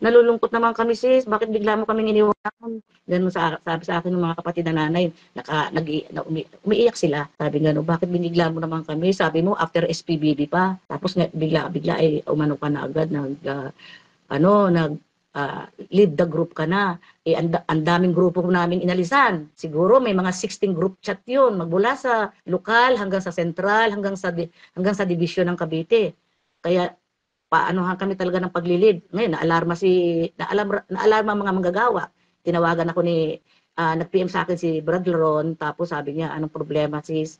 nalulungkot naman kami sis, bakit bigla mo kaming iniwan? Ganun sabi sa akin ng mga kapatid na nanay, umiiyak sila. Sabi gano'n, bakit binigla mo naman kami? Sabi mo, after SPBB pa. Tapos bigla ay umano ka na agad, lead the group ka na. Ang daming grupo namin inalisan. Siguro may mga 16 group chat yun, magmula sa lokal hanggang sa sentral, hanggang sa division ng Cavite. Kaya paanohan kami talaga ng paglilid. Ngayon, naalarma ang mga manggagawa. Tinawagan ako nag-PM sa akin si Brad Laron, tapos sabi niya, anong problema sis?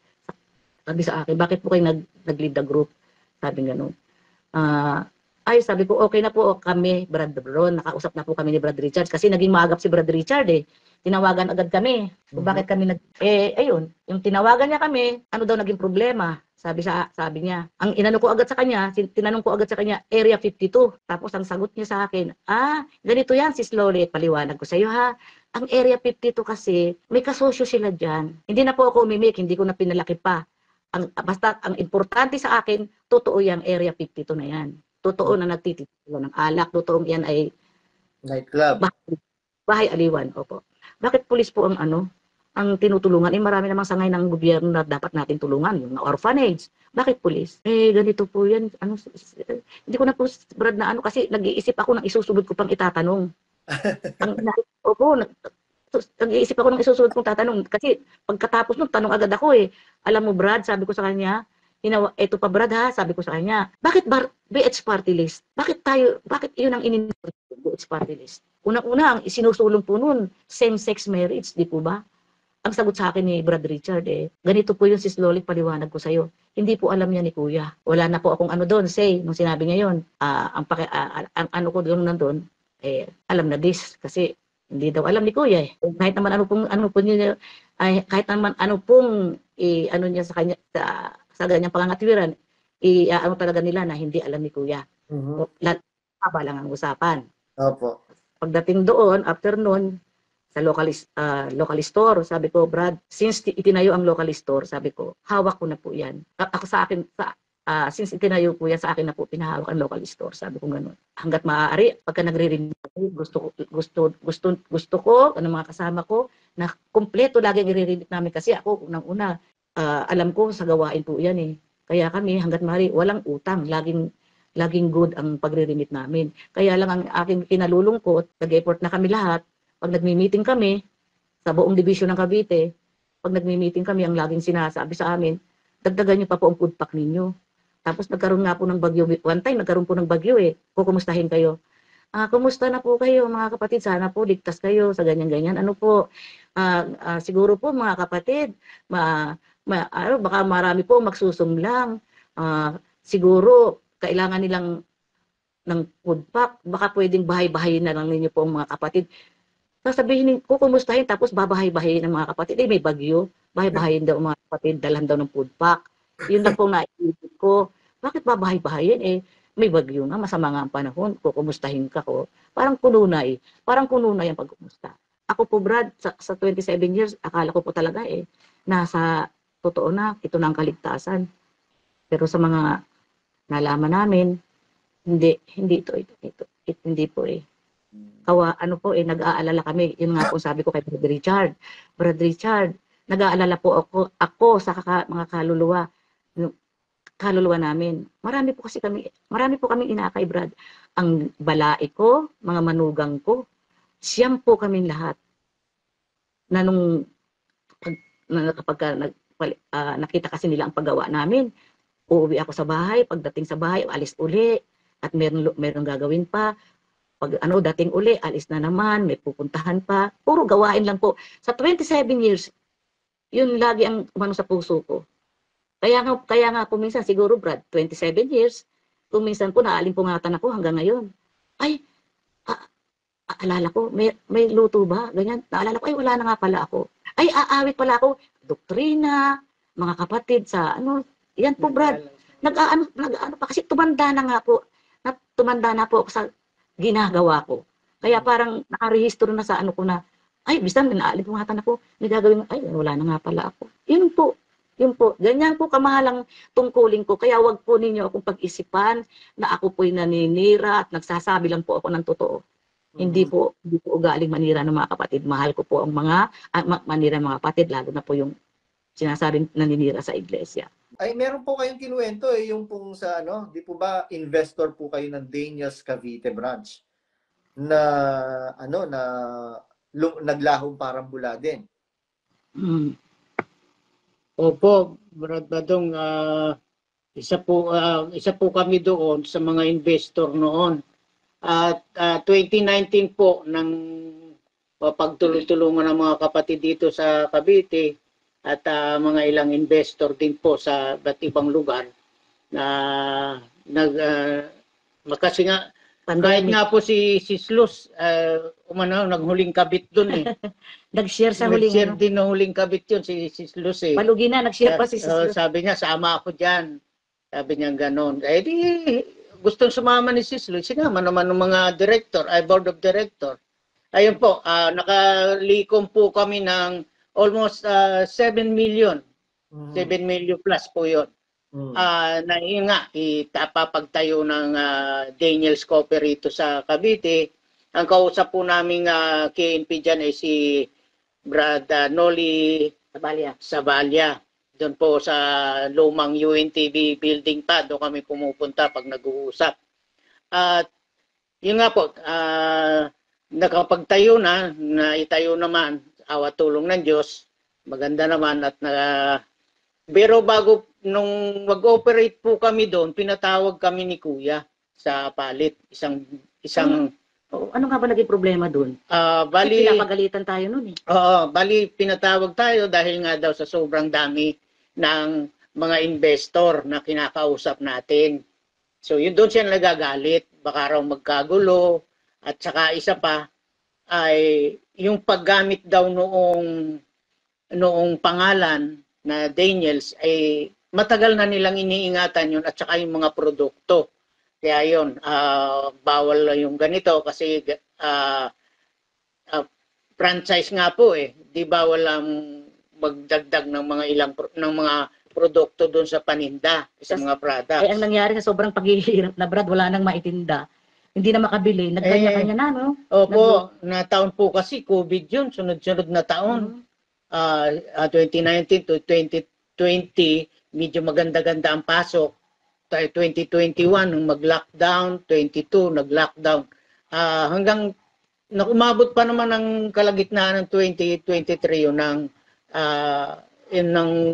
Sabi sa akin, bakit po kayo nag-lead the group? Sabi gano'n. Sabi ko, okay na po kami, Brad Laron, nakausap na po kami ni Brad Richards, kasi naging maagap si Brad Richard eh. Tinawagan agad kami. Kung bakit kami ayun, yung tinawagan niya kami, ano daw naging problema? Sabi niya, tinanong ko agad sa kanya, Area 52. Tapos ang sagot niya sa akin, ganito yan, sis Loli, paliwanag ko sa iyo ha. Ang Area 52 kasi, may kasosyo sila dyan. Hindi na po ako umimik, hindi ko na pinalaki pa. Basta ang importante sa akin, totoo yung Area 52 na yan. Totoo na nagtitipula ng alak, totoo yan ay nightclub. Bahay Aliwan, opo. Bakit pulis po ang tinutulungan? Marami namang sangay ng gobyerno na dapat natin tulungan, yung orphanage. Bakit pulis? Ganito po yan. Hindi ko na po, Brad, na kasi nag-iisip ako ng isusunod ko pang itatanong. Nag-iisip ako ng isusunod kong tatanong. Kasi pagkatapos nun, tanong agad ako eh. Alam mo, Brad, sabi ko sa kanya, eto pa Brad ha, sabi ko sa kanya, bakit BH party list? Bakit yun ang BH party list? Unang-una, ang isinusulong po nun, same-sex marriage, di po ba? Ang sagot sa akin ni Brad Richard ganito po yung sis Loli, paliwanag ko sa'yo. Hindi po alam niya ni Kuya. Wala na po akong doon, nung sinabi niya yun, ang ano ko doon nandun, alam na this, kasi hindi daw alam ni Kuya eh. Kahit naman kahit naman ano pong ano niya sa kanya, sa ganyang pangangatwiran, talaga nila na hindi alam ni Kuya. Haba lang ang usapan. Opo. Pagdating doon, after noon, sa local store, sabi ko, Brad, since itinayo ang local store, sabi ko, hawak ko na po yan. Ako sa akin, since itinayo po yan, sa akin na po pinahawak ang local store, sabi ko gano'n. Hanggat maaari, pagka nagre-renew, gusto ko, mga kasama ko, na kumpleto lagi ang i-renew namin kasi ako, unang-una, alam ko sa gawain po yan eh. Kaya kami, hanggat maaari, walang utang, laging good ang pagre-remit namin. Kaya lang ang aking kinalulungkot, nag-effort na kami lahat. Pag nagmi-meeting kami sa buong division ng Cavite, pag nagmi-meeting kami, ang laging sinasabi sa amin, dagdagan niyo pa po ang food pack ninyo. Tapos nagkaroon nga po ng bagyo. One time, nagkaroon po ng bagyo eh. Kukumustahin kayo. Kumusta na po kayo mga kapatid? Sana po ligtas kayo sa ganyan-ganyan. Ano po? Siguro po mga kapatid, baka marami po magsusumlang. Siguro kailangan nilang ng food pack, baka pwedeng bahay-bahay na lang ninyo po ang mga kapatid. Sasabihin ko, kumustahin, tapos babahay-bahay ng mga kapatid. May bagyo, bahay-bahayin daw mga kapatid, dalhan daw ng food pack. Yun lang pong naisip ko. Bakit babahay-bahayin? May bagyo nga, masama nga ang panahon, kukumustahin ka ko. Parang kununay ang pagkumusta. Ako po, Brad, sa 27 years, akala ko po talaga nasa totoo na, ito na ang kaligtasan. Pero sa mga nalaman namin, hindi po nag-aalala kami. Yun nga po sabi ko kay Brad Richard, nag-aalala po ako sa mga kaluluwa namin. Marami po kaming inaakay, Brad. Ang balai ko, mga manugang ko, siyam po kaming lahat. Na kapag nakita kasi nila ang paggawa namin, uuwi ako sa bahay, pagdating sa bahay, alis uli, at meron gagawin pa. Pag dating uli, alis na naman, may pupuntahan pa. Puro gawain lang po. Sa 27 years, yun lagi ang umano sa puso ko. Kaya nga po minsan, siguro Brad, 27 years, kung minsan po naalimpungatan ako hanggang ngayon. Alala ko, may luto ba? Ganyan. Naalala ko, wala na nga pala ako. Aawit pala ako. Doktrina, mga kapatid sa yan po Brad. Nag-aano pa kasi tumanda na ako sa ginagawa ko. Kaya parang nakarehistro na sa ko na, bisan naaalimpungatan ako, may gagawin, wala na nga pala ako. Yun po. Yun po, ganyan po kamahalang tungkulin ko. Kaya wag po ninyo akong pag-isipan na ako po'y naninira at nagsasabi lang po ako ng totoo. Hindi po ugaling manira ng mga kapatid. Mahal ko po ang manira ng mga kapatid, lalo na po yung sinasabing naninira sa iglesia. Ay, meron po kayong kinuwento yung pong sa di po ba investor po kayo ng Daniels Cavite branch na na naglahong parang bula din. Mm. Opo, Brad Badong, isa po kami doon sa mga investor noon. At 2019 po nang pagtulong-tulungan ng mga kapatid dito sa Cavite at mga ilang investor din po sa iba't ibang lugar na kasi nga kahit nga po si Slus naghuling kabit doon eh. Nag-share sa huling Nag-share din ng huling kabit yun si Slus eh. Palugi na, nag-share pa si Slus. Sabi niya, sama ako dyan. Sabi niya gano'n. Eh di, gustong sumama ni Slus. Sinama naman ng mga board of director. Ayun po, nakalikom po kami ng almost 7 million. 7 million plus po yun. Na yun nga, papagtayo ng Daniels Coffee rito sa Cavite. Ang kausap po namin KNP dyan ay si Brad Noli Sabalya. Doon po sa lumang UNTV building pa, doon kami pumupunta pag nag-uusap. At yun nga po, nakapagtayo na itayo naman, awa tulong ng Diyos, maganda naman at pero bago nung mag-operate po kami doon, pinatawag kami ni Kuya sa palit. Ano nga ba naging problema doon? Bali, pinapagalitan tayo noon eh. Bali, pinatawag tayo dahil nga daw sa sobrang dami ng mga investor na kinakausap natin. So, yun doon siya nagagalit. Baka raw magkagulo. At saka isa pa, ay yung paggamit daw noong pangalan na Daniels ay matagal na nilang iniingatan yun at saka yung mga produkto. Kaya yun, bawal yung ganito kasi franchise nga po eh. Di bawal ang magdagdag ng mga produkto doon sa paninda, sa mga products. Ang nangyari sa sobrang paghihirap na Brad, wala nang maitinda. Hindi na makabili, nagkanya-kanya na, no? Opo, na taon po kasi COVID yun, sunod-sunod na taon. 2019 to 2020, medyo maganda-ganda ang pasok. 2021, nung mag-lockdown, 22, nag-lockdown. Hanggang umabot pa naman ang kalagitnaan ng 2023 yun ng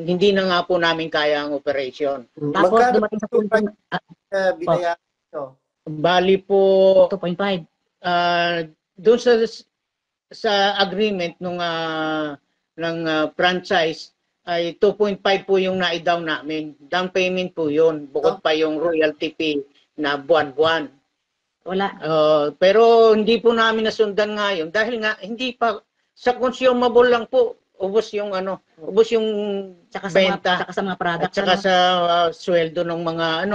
hindi na nga po namin kaya ang operation. Tapos dumating sa punto binayaran nyo? Bali po 2.5. Doon sa agreement ng franchise ay 2.5 po yung na-down namin. Down payment po yun. Bukod pa yung royalty fee na buwan-buwan. Wala. Pero hindi po namin nasundan ngayon dahil nga hindi pa sa consumable lang po ubos yung benta Tsaka sa mga products. at saka sa sweldo ng mga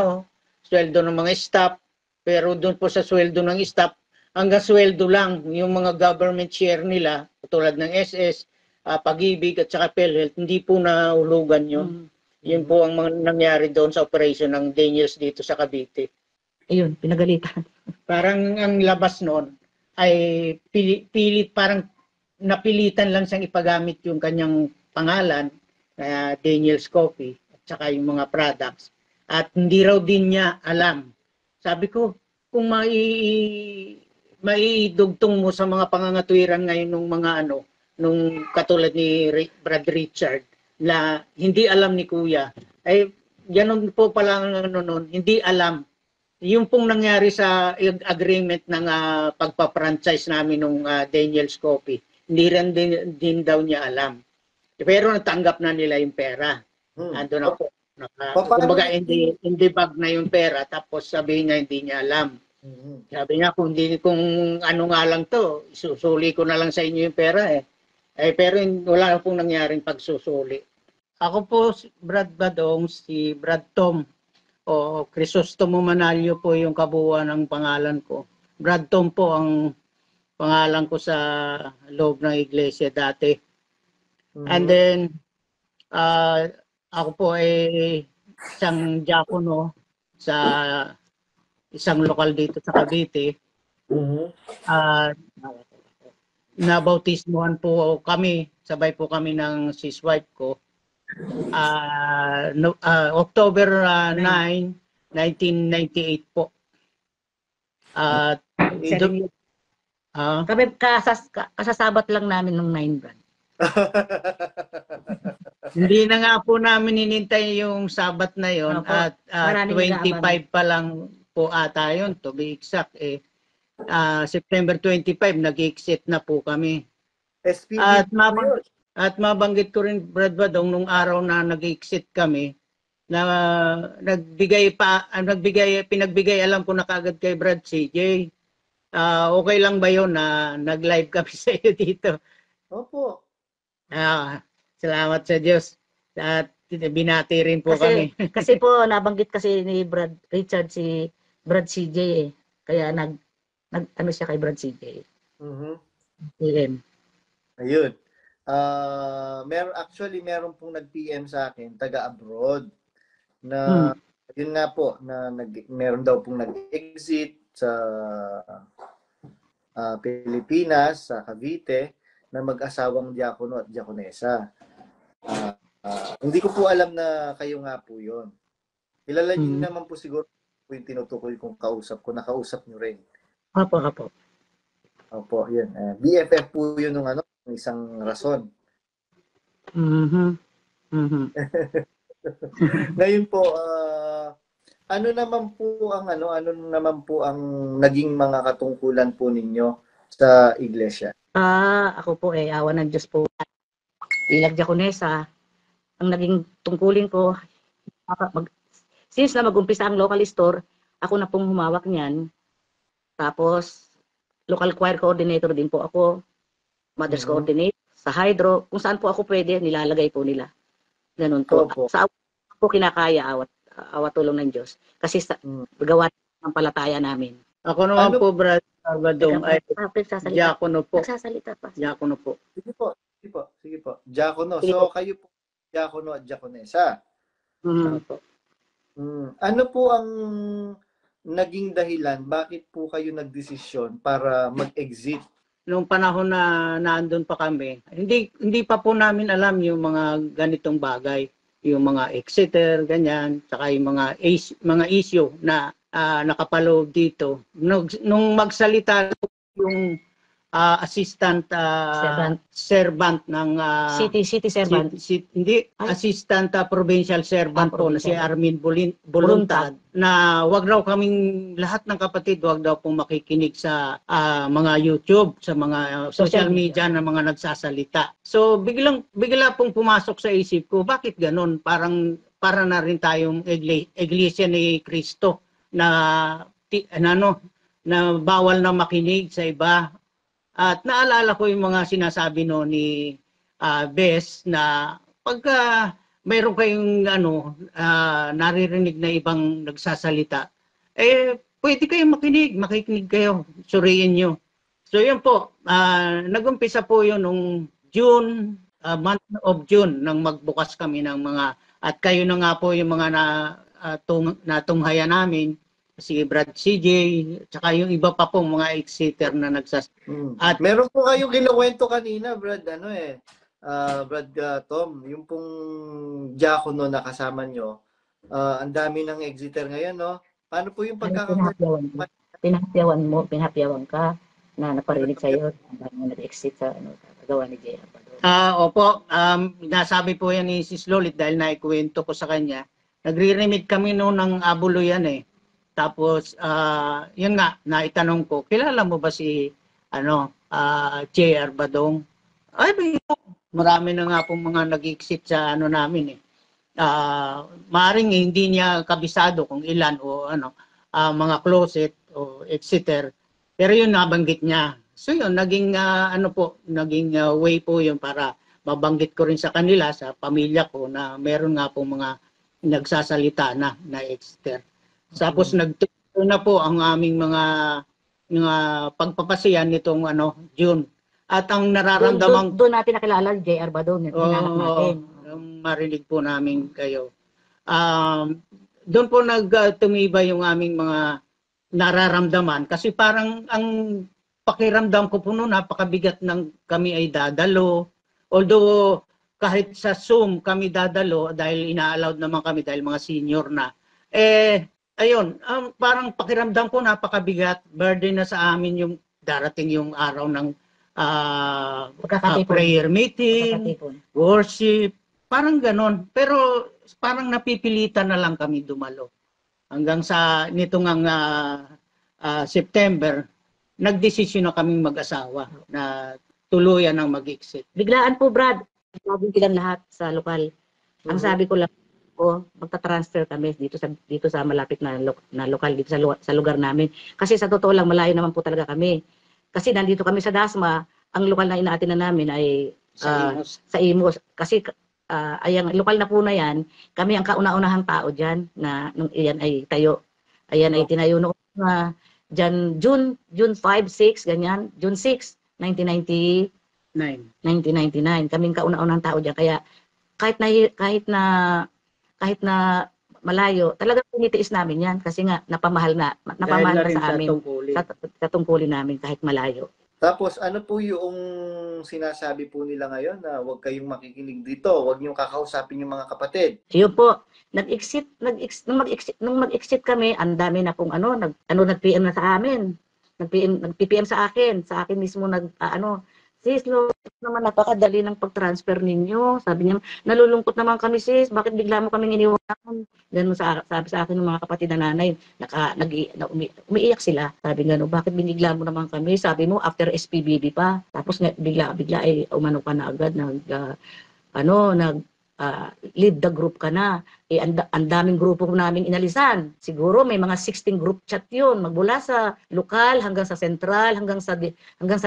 staff. Pero doon po sa sweldo ng staff, hanggang sweldo lang yung mga government share nila tulad ng SS, Pag-ibig at saka PhilHealth, hindi po nahulugan yun. Yun po ang mga nangyari doon sa operation ng Daniels dito sa Cavite. Ayun, pinagalitan. Parang ang labas noon ay pilit, parang napilitan lang siyang ipagamit yung kanyang pangalan, Daniels Coffee, at saka yung mga products. At hindi raw din niya alam. Sabi ko, kung maidugtong mo sa mga pangangatwiran ngayon ng mga nung katulad ni Brad Richard na hindi alam ni Kuya, ay ganun po pala noon, hindi alam. Yung pong nangyari sa agreement ng pagpa-franchise namin nung Daniels Coffee, hindi rin din daw niya alam. Pero natanggap na nila yung pera. Ando na po. Kumbaga hindi bag na yung pera tapos sabihin niya hindi niya alam. Sabi niya kung ano nga lang to, susuli ko na lang sa inyo yung pera eh. Pero wala na pong nangyaring pagsusuli. Ako po, Brad Badong, si Brad Tom, o Crisostomo Manalio po yung kabuuan ng pangalan ko. Brad Tom po ang pangalan ko sa loob ng iglesia dati. And then, Ako po ay isang diakono sa isang lokal dito sa Cavite. At nabautismuhan po kami, sabay po kami ng sis wife ko. October 9, 1998 po. At Kami kasasabat lang namin nung 9 Brad. hindi na nga po namin inintay yung Sabat na yon Opo. at Maraming 25 pa lang po ata yun, to be exact. September 25, nag-exit na po kami. SPB At po yun. mabanggit ko rin, Brad Badong, nung araw na nag-exit kami, na pinagbigay alam ko na kagad kay Brad CJ. Okay lang ba yun na nag-live kami sa iyo dito? Opo. Salamat sa Diyos. At binati rin po kami. Kasi po nabanggit kasi ni Brad Richard si Brad CJ eh. Kaya ano siya kay Brad CJ. PM. Ayun. Meron pong nag-PM sa akin, taga-abroad, na yun nga po, na meron daw pong nag-exit sa Pilipinas, sa Cavite, na mag-asawang diakono at diakonesa. Hindi ko po alam na kayo nga po yun. Kilala niyo naman po siguro po yung tinutukoy kong kausap ko, nakausap niyo rin. Opo. Opo, yun. BFF po yun ng isang rason. Ngayon po, ano naman po ang naging mga katungkulan po ninyo sa iglesia? Ako po awa ng Diyos po. Bilang diakonesa, ang naging tungkulin ko, since na mag-umpisa ang local store, ako na pong humawak niyan. Tapos, local choir coordinator din po ako, mother's coordinator, sa hydro, kung saan po ako pwede, nilalagay po nila. Ganun po. Sa awat po kinakaya, awat tulong ng Diyos. Kasi gawa ng palataya namin. Ako naman po, Brad Badong, ay diakono po. Nagsasalita pa. Diakono po. Sige po. Diakono. So, kayo po, diakono at diakonesa. Ano po ang naging dahilan? Bakit po kayo nagdesisyon para mag-exit? Noong panahon na naandun pa kami, hindi pa po namin alam yung mga ganitong bagay, yung mga exeter, ganyan, saka yung mga issue na nakapaloob dito. Nung magsalita yung assistant servant ng city servant. Assistant provincial servant po na si Armin Voluntad, na wag raw kaming lahat ng kapatid, wag daw pong makikinig sa mga YouTube, sa mga social media na mga nagsasalita. So bigla pong pumasok sa isip ko, bakit ganun? Para na rin tayong iglesia ni Cristo na bawal na makinig sa iba. At naalala ko yung mga sinasabi ni Bes na pagka mayroon kayong naririnig na ibang nagsasalita, pwede kayong makikinig kayo, suriin nyo. So yun po, nag-umpisa po yun nung June, month of June, nang magbukas kami ng mga, at kayo na nga po yung mga natunghayan namin, si Brad CJ, tsaka yung iba pa pong mga exeter na At meron po kayong kinuwento kanina, Brad, Brad Tom, yung pong diakono na kasama nyo, ang dami ng exeter ngayon, no? Paano po yung pinahapyawan ka na naparinig sa'yo, ang nag-exit sa gawa ni JR. Opo, nasabi po yan ni Sis Lolit dahil naikuwento ko sa kanya. Nagre-remit kami noon ng Abulo yan eh. Tapos, yun nga, naitanong ko, kilala mo ba si JR Badong? Ay, marami na nga pong mga nag-exit sa namin eh. Maring hindi niya kabisado kung ilan o mga closet o exeter. Pero yun nabanggit niya. So yun, naging way po yun para mabanggit ko rin sa kanila, sa pamilya ko, na meron nga pong mga nagsasalita na exeter. Tapos nagtuloy na po ang aming mga pagpapasiyan nitong June. At ang nararamdaman doon natin nakilala JR Badong, hinahanap natin. marinig po namin kayo. Doon po tumibay yung aming mga nararamdaman kasi parang ang pakiramdam ko po noon napakabigat ng kami ay dadalo. Although kahit sa Zoom kami dadalo dahil ina-allowed naman kami dahil mga senior na. Ayun, parang pakiramdam ko napakabigat, burden na sa amin yung darating yung araw ng prayer meeting, worship, parang ganon. Pero parang napipilitan na lang kami dumalo. Hanggang sa nitong September, nagdesisyon na kaming mag-asawa na tuluyan ng mag-exit. Biglaan po, Brad. Sabi silang lahat sa lokal. Ang sabi ko lang, magta-transfer kami dito sa malapit na lokal dito sa lugar namin. Kasi sa totoo lang malayo naman po talaga kami. Kasi nandito kami sa Dasma, ang lokal na inaatin na namin ay sa Imos. Kasi ayang lokal na po na yan, kami ang kauna-unahang tao diyan na nung iyan ay tayo. Ayan ay tinayo noon na diyan June 5, 6 ganyan, June 6, 1999. Kaming kauna-unahang tao diyan kaya kahit na malayo, talagang tinitiis namin 'yan kasi nga napamahal na sa amin sa tungkulin namin kahit malayo. Tapos ano po yung sinasabi po nila ngayon na huwag kayong makikinig dito, huwag niyong kakausapin yung mga kapatid? Yun po, nung mag-exit kami, ang dami na pong nag-PM na sa amin. Nag-PPM sa akin mismo sis, naman napakadali ng pag-transfer ninyo. Sabi niya, nalulungkot naman kami sis, bakit bigla mo kaming iniwan? Ganun sabi sa akin ng mga kapatid na nanay, umiiyak sila. Sabi nga, bakit binigla mo naman kami? Sabi mo, after SPBB pa. Tapos bigla ay umano ka na agad, lead the group ka na. Ang daming grupo namin inalisan. Siguro may mga 16 group chat yun, magmula sa lokal hanggang sa sentral, hanggang sa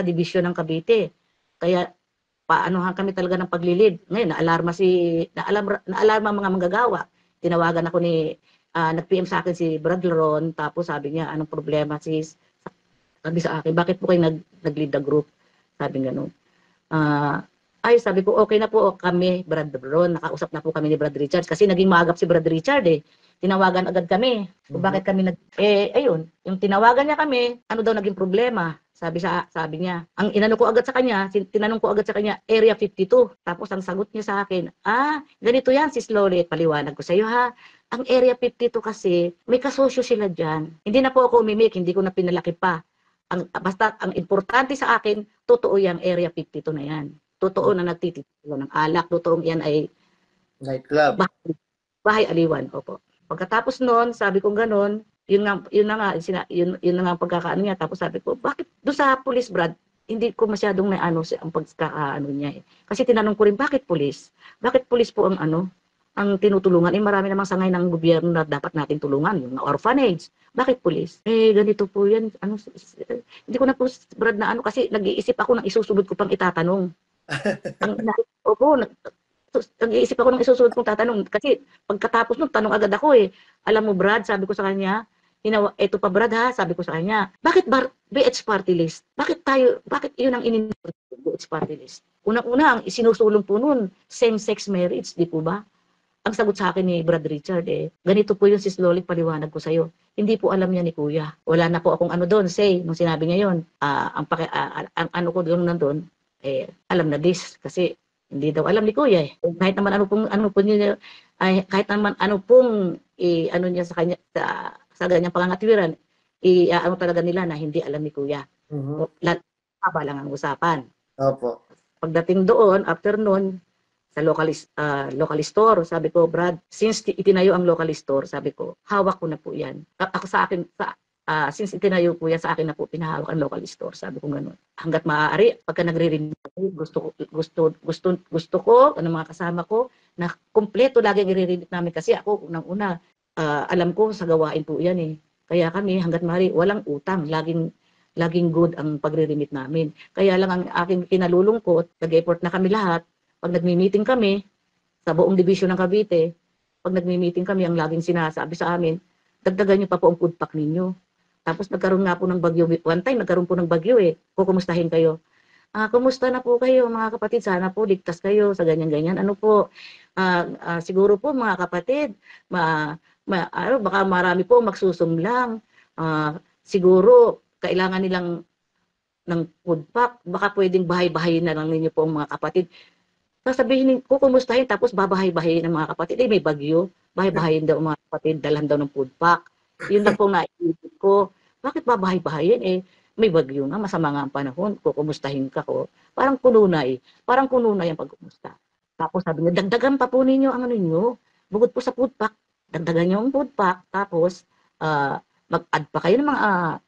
division ng Cavite. Kaya paanohan kami talaga ng paglilid. Ngayon naalarma ang mga manggagawa. Tinawagan ako nag-PM sa akin si Brad Ron, tapos sabi niya, anong problema sis? Sabi sa akin, bakit po kayo nag-lead the group? Sabi gano'n. Sabi ko, okay na po kami, Brad Ron. Nakausap na po kami ni Brad Richards kasi naging maagap si Brad Richard eh. Tinawagan agad kami. Kung bakit kami ayun, yung tinawagan niya kami, ano daw naging problema? Sabi niya, ang tinanong ko agad sa kanya, Area 52. Tapos ang sagot niya sa akin, ganito yan, sis Loli, paliwanag ko sa iyo ha. Ang Area 52 kasi, may kasosyo sila dyan. Hindi na po ako umimik, hindi ko na pinalaki pa. Basta ang importante sa akin, totoo yung Area 52 na yan. Totoo na nagtitipilo ng alak, totoong yan ay nightclub. Bahay Aliwan, opo. Pagkatapos noon, sabi ko gano'n, yun na nga ang pagkakaano niya. Tapos sabi ko, bakit doon sa police, Brad, hindi ko masyadong ang pagkakaano niya eh. Kasi tinanong ko rin, bakit police? Bakit police po ang tinutulungan? Marami namang sangay ng gobyerno na dapat natin tulungan, yung orphanage. Bakit police? Ganito po yan. Hindi ko na po, Brad, kasi nag-iisip ako ng isusunod ko pang itatanong. Nag-iisip ako ng isusunod kong tatanong. Kasi pagkatapos nun, tanong agad ako eh. Alam mo, Brad, sabi ko sa kanya, eto pa Brad ha, sabi ko sa kanya, bakit BH party list? Bakit yun ang BH party list? Unang-una, ang isinusulong po nun, same-sex marriage, di po ba? Ang sagot sa akin ni Brad Richard ganito po yung sis Loli, paliwanag ko sa'yo. Hindi po alam niya ni Kuya. Wala na po akong doon, nung sinabi niya yun. Ang ko doon nandun, alam na this, kasi hindi daw alam ni Kuya eh. Kahit naman niya sa kanya, sa ganyang pangangatwiran, talaga nila na hindi alam ni Kuya. Haba lang ang usapan. Opo. Pagdating doon, after noon, sa local store, sabi ko, Brad, since itinayo ang local store, sabi ko, hawak ko na po yan. Ako sa akin, since itinayo po yan, sa akin na po pinahawak ang local store, sabi ko gano'n. Hanggat maaari, pagka nagre-renew, gusto ko, mga kasama ko, na kumpleto lagi ang i-renew namin kasi ako, unang-una, alam ko sa gawain po yan eh. Kaya kami, hanggat maaari, walang utang, laging good ang pagre-remit namin. Kaya lang ang aking kinalulungkot, nag-effort na kami lahat. Pag nagmi-meeting kami sa buong division ng Cavite, pag nagmi-meeting kami, ang laging sinasabi sa amin, dagdagan niyo pa po ang food pack ninyo. Tapos nagkaroon nga po ng bagyo. One time, nagkaroon po ng bagyo eh. Kukumustahin kayo. Kumusta na po kayo mga kapatid? Sana po ligtas kayo sa ganyan-ganyan. Ano po, siguro po mga kapatid, baka marami po magsusumlang. Siguro kailangan nilang ng food pack. Baka pwedeng bahay-bahayin na lang ninyo po mga kapatid. Sasabihin ko, kumustahin, tapos babahay-bahayin ng mga kapatid. May bagyo. Bahay-bahayin daw mga kapatid, dalhan daw ng food pack. Yun lang po naisip ko. Bakit babahay-bahayin? May bagyo nga, masama nga ang panahon. Kukumustahin ka ko. Parang kununay. Parang kununay ang pagkumusta. Tapos sabi niya, dagdagan pa po ninyo ang ano ninyo. Bukod po sa food pack, dagdagan niyo ang food pack. Tapos, mag-add pa kayo ng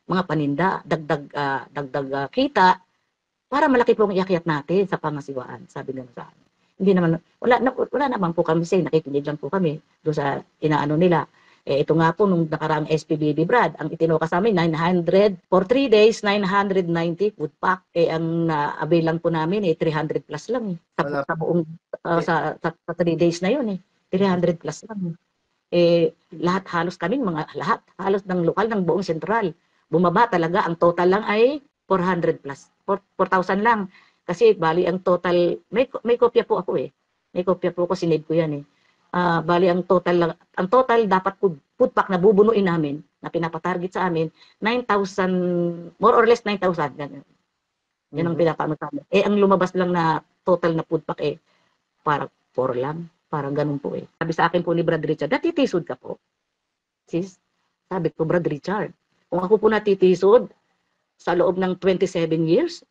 mga paninda, dagdag kita, para malaki po ang iakyat natin sa pangasiwaan, sabi nila sa akin. Hindi naman, wala naman po kami nakikinig lang po kami doon sa inaano nila. Ito nga po, nung nakaraang SPBB, Brad, ang itinoka sa amin, 900, for 3 days, 990 food pack. Ang na-avail lang po namin, 300 plus lang. Sa buong, sa 3 days na yun, 300 plus lang. Lahat halos halos ng lokal ng buong sentral. Bumaba talaga, ang total lang ay 400 plus. 4,000 lang. Kasi bali ang total, may kopya po ako May kopya po ako, sinave ko yan bali ang total dapat food pack na bubunuin namin, na pinapatarget sa amin, 9,000, more or less 9,000. Yan ang pinapaano sa amin. Ang lumabas lang na total na food pack parang 4 lang. Parang ganun po Sabi sa akin po ni Brad Richard, natitisod ka po. Sis, sabi ko, Brad Richard, kung ako po natitisod sa loob ng 27 years,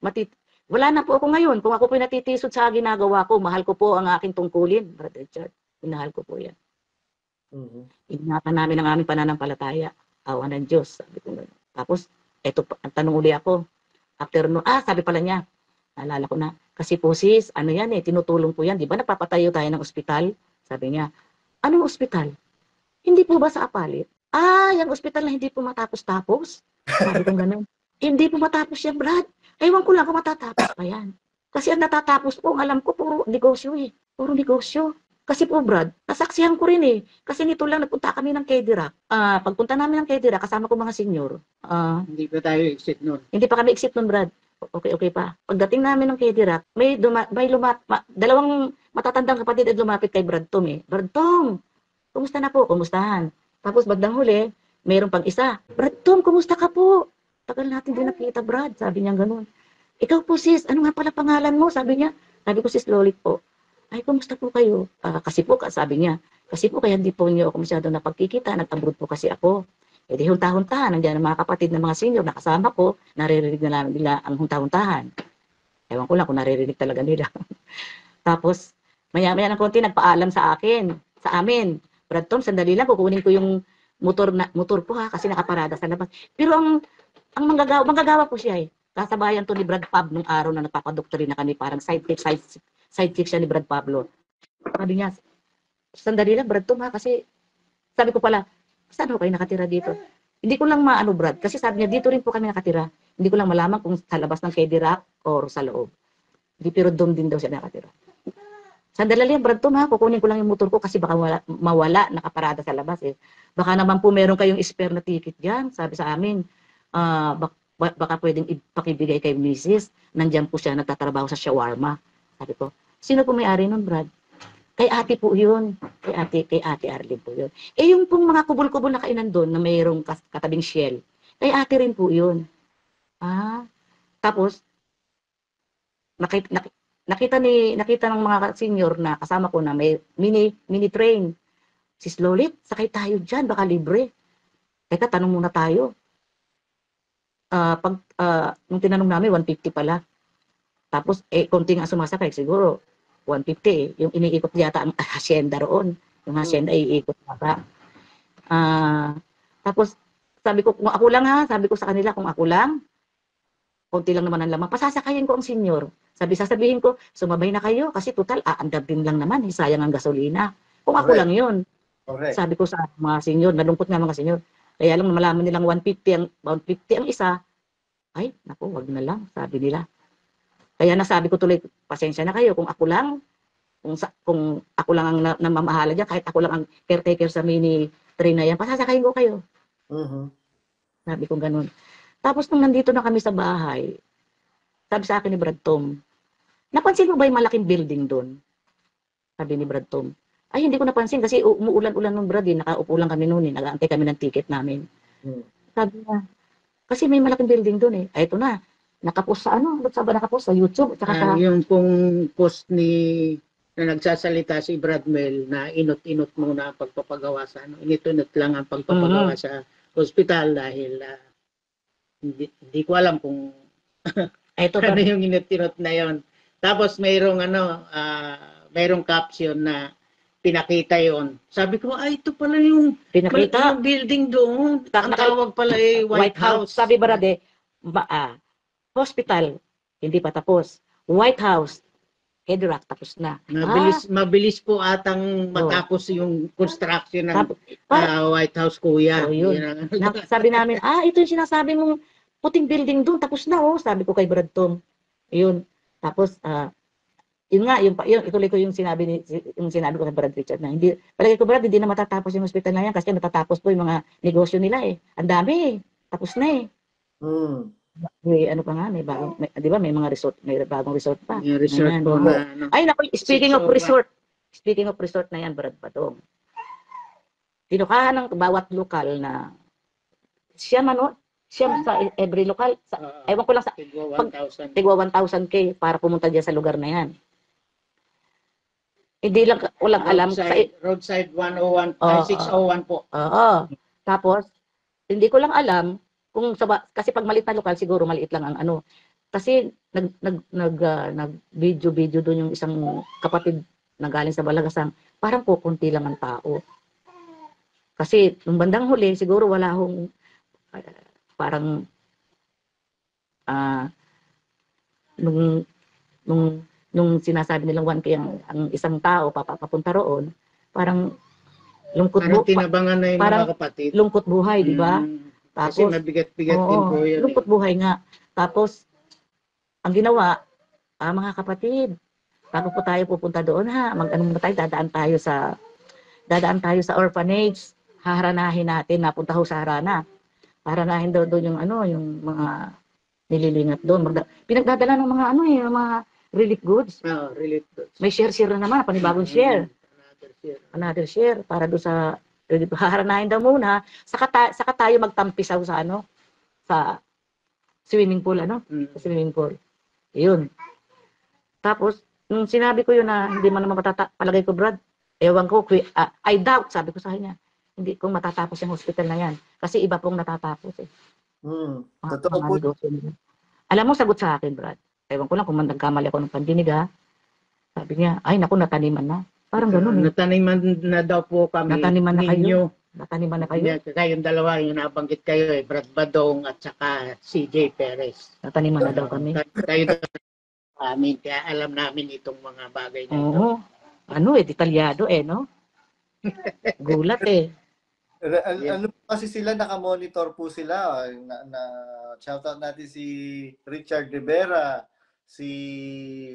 wala na po ako ngayon. Kung ako po natitisod sa ginagawa ko, mahal ko po ang aking tungkulin, Brad Richard. Minahal ko po yan. Ingatan namin ang aming pananampalataya. Awa ng Diyos. Sabi ko ganun. Tapos, ang tanong uli ako. After sabi pala niya, naalala ko na, kasi po sis, ano yan tinutulong po yan. Di ba napapatayo tayo ng ospital? Sabi niya, anong ospital? Hindi po ba sa Apalit? Yung ospital na hindi po matapos-tapos? Sabi ko ganun. Hindi po matapos yan, Brad. Ewan ko lang kung matatapos pa yan. Kasi ang natatapos po, alam ko, puro negosyo Puro negosyo. Kasi po, Brad, nasaksihan ko rin Kasi nito lang, nagpunta kami ng Kedira. Pagpunta namin ng Kedira, kasama ko mga senior. Hindi pa tayo exit nun. Hindi pa kami exit nun, Brad. Okay pa. Pagdating namin ng Kedira, dalawang matatandang kapatid at lumapit kay Brad Tom Brad Tom, kumusta na po? Kumustahan. Tapos bandang huli, mayroon pang isa. Brad Tom, kumusta ka po? Tagal natin din nakita, Brad. Sabi niya ganun. Ikaw po, sis, ano nga pala pangalan mo? Sabi niya. Sabi ko, sis Lolit po. Ay, kumusta po kayo? Kasi po, sabi niya, kasi po kaya hindi po niyo ako masyado napagkikita. Nag-abroad po kasi ako. Di hunta-huntahan. Nandiyan ang mga kapatid ng mga senior na kasama ko, naririnig na namin nila ang hunta-huntahan. Ewan ko lang kung naririnig talaga nila. Tapos, maya-maya ng konti, nagpaalam sa amin. Brad Tom, sandali lang, kukunin ko yung motor po kasi nakaparada sa labas. Pero ang manggagawa po siya Kasabayan to ni Brad Pab nung araw na nagpapadoktrina kami, parang sidekick siya ni Brad Pablo. Sabi niya, sandali lang Brad Tom kasi sabi ko pala, saan ho kayo nakatira dito? Hindi ko lang maano Brad, kasi sabi niya, dito rin po kami nakatira. Hindi ko lang malaman kung sa labas ng Cadillac or sa loob. Hindi, pero doon din daw siya nakatira. Sandali lang Brad Tom kukunin ko lang yung motor ko kasi baka mawala, nakaparada sa labas Baka naman po meron kayong spare na ticket dyan, sabi sa amin. Baka pwedeng ipakibigay kay Mrs. Nandiyan po siya, nagtatrabaho sa shawarma. Sabi ko, sino po may-ari nun, Brad? Kay ate po yun. Kay ate Arlene po yun. Yung pong mga kubol-kubol na kainan doon na mayroong katabing shell, kay ate rin po yun. Tapos, nakita ng mga senior na kasama ko na may mini train. Sis Lolit, sakay tayo dyan, baka libre. Teka, tanong muna tayo. Nung tinanong namin, 150 pala. Tapos, konti nga sumasakay, siguro 150 Yung iniikot yata ang hacienda roon. Yung hacienda iikot yata. Tapos, sabi ko, kung ako lang sabi ko sa kanila, kung ako lang, konti lang naman ang lamang, pasasakayin ko ang senior. Sasabihin ko, sumabay na kayo, kasi total, aandar din lang naman, sayang ang gasolina. Kung ako lang yun. Sabi ko sa mga senior, nalungkot nga mga senior, kaya lang malaman nilang 150 ang isa, ay, naku, wag na lang, sabi nila. Kaya nasabi ko tuloy, pasensya na kayo, kung ako lang, kung ako lang ang namamahala dyan, kahit ako lang ang caretaker sa mini train na yan, pasasakayin ko kayo. Sabi ko ganun. Tapos nung nandito na kami sa bahay, sabi sa akin ni Brad Tom, napansin mo ba yung malaking building doon? Sabi ni Brad Tom. Ay, hindi ko napansin kasi umuulan-ulan nung Brad, nakaupo lang kami noon, nag-aantay kami ng ticket namin. Sabi niya, kasi may malaking building doon eh. Ay, ito na, nakapost sa ano, ba't ba nakapost? Sa YouTube, at saka sa... Yung pong post na nagsasalita si Brad Mel na inot-inot muna ang pagpapagawa sa ano, init-inot lang ang pagpapagawa sa hospital dahil hindi ko alam kung ito ano yung init-inot na yon. Tapos mayroong mayroong caption na pinakita yon. Sabi ko, ay ito pala yung pinakita yung building doon. Ang tawag pala ay White House. Sabi Brad hospital, hindi pa tapos. White House, Headrock, tapos na. Mabilis po atang matapos yung construction ng White House, kuya. So, yun. Sabi namin, ito yung sinasabi mong puting building doon, tapos na, sabi ko kay Brad Tom. Yun. Tapos, yun nga, ituloy ko yung sinabi ko kay Brad Richard na hindi, palagi ko Brad, hindi na matatapos yung hospital na yan kasi natatapos po yung mga negosyo nila eh. Ang dami tapos na eh. May ano pa nga, may bagong, di ba may mga resort, may bagong resort pa. May resort po na, Ay naku, speaking of resort na yan, Brad Badong. Tinukahan ng bawat lokal na siya sa every lokal, ewan ko lang sa tigwa 1,000K para pumunta diyan sa lugar na yan. Hindi lang walang alam sa roadside 101 601 po. Tapos hindi ko lang alam kung kasi pag maliit na lokal siguro maliit lang ang ano. Kasi nag video doon yung isang kapatid na galing sa Balagasang, parang kukunti lang ang tao. Kasi nung bandang huli siguro wala hong parang nung sinasabi nilang 1K ang isang tao papunta roon, parang tinabangan na yung mga kapatid. Lungkot buhay, di ba? Tapos, kasi mabigat-bigat din po yan. Lungkot buhay nga. Tapos, ang ginawa, mga kapatid, bago po tayo pupunta doon mag-ano muna tayo, dadaan tayo sa orphanage, haharanahin natin, napunta ho sa Harana. Haranahin doon yung mga nililingat doon. Pinagdadala ng mga mga relief goods. Relief goods. May share na naman, panibagong share. Another share para doon sa haharanahin daw muna, saka tayo magtampisaw sa sa swimming pool, sa swimming pool. Yun. Tapos, nung sinabi ko yun na hindi man naman palagay ko, Brad, ewan ko, I doubt, sabi ko sa kanya, hindi ko matatapos yung hospital na yan. Kasi iba pong natatapos eh. Totoo po. Alam mo, sagot sa akin, Brad. Ewan ko lang kung nagkamali ako ng pandinig Sabi niya, ay naku, nataniman na. Parang gano'n eh. Nataniman na daw po kami. Nataniman na kayo. Nataniman na kayo. Kayong dalawa, yung nabanggit kayo Brad Badong at saka CJ Perez. Nataniman na daw kami. Kayo amin, kaya alam namin itong mga bagay na ito. Detalyado no? Gulat eh. Ano kasi sila, nakamonitor po sila. Shoutout natin si Richard Rivera, si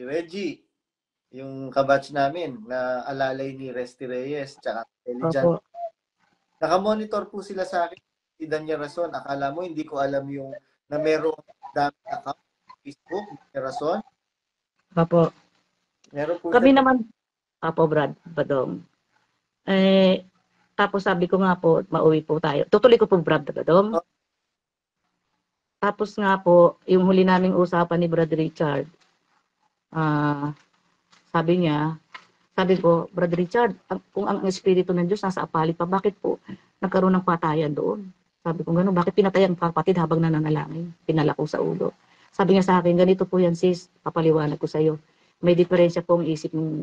Reggie, yung kabatch namin na alalay ni Resty Reyes tsaka Elijan. Nakamonitor po sila sa akin, si Danya Rason. Akala mo hindi ko alam yung na merong dami account Facebook ni Rason? Opo. Meron po kami naman Brad Badong. Tapos sabi ko nga po, mauwi po tayo. Tutuloy ko po Brad Badong. Tapos nga po, yung huli naming usapan ni Brad Richard, sabi ko, Brad Richard, kung ang Espiritu ng Diyos nasa apalit pa, bakit po nagkaroon ng patayan doon? Sabi ko, gano'n, bakit pinatay ang kapatid habang nananalangin? Pinala ko sa ulo. Sabi niya sa akin, ganito po yan sis, papaliwanag ko sa iyo. May diferensya po ang isip ng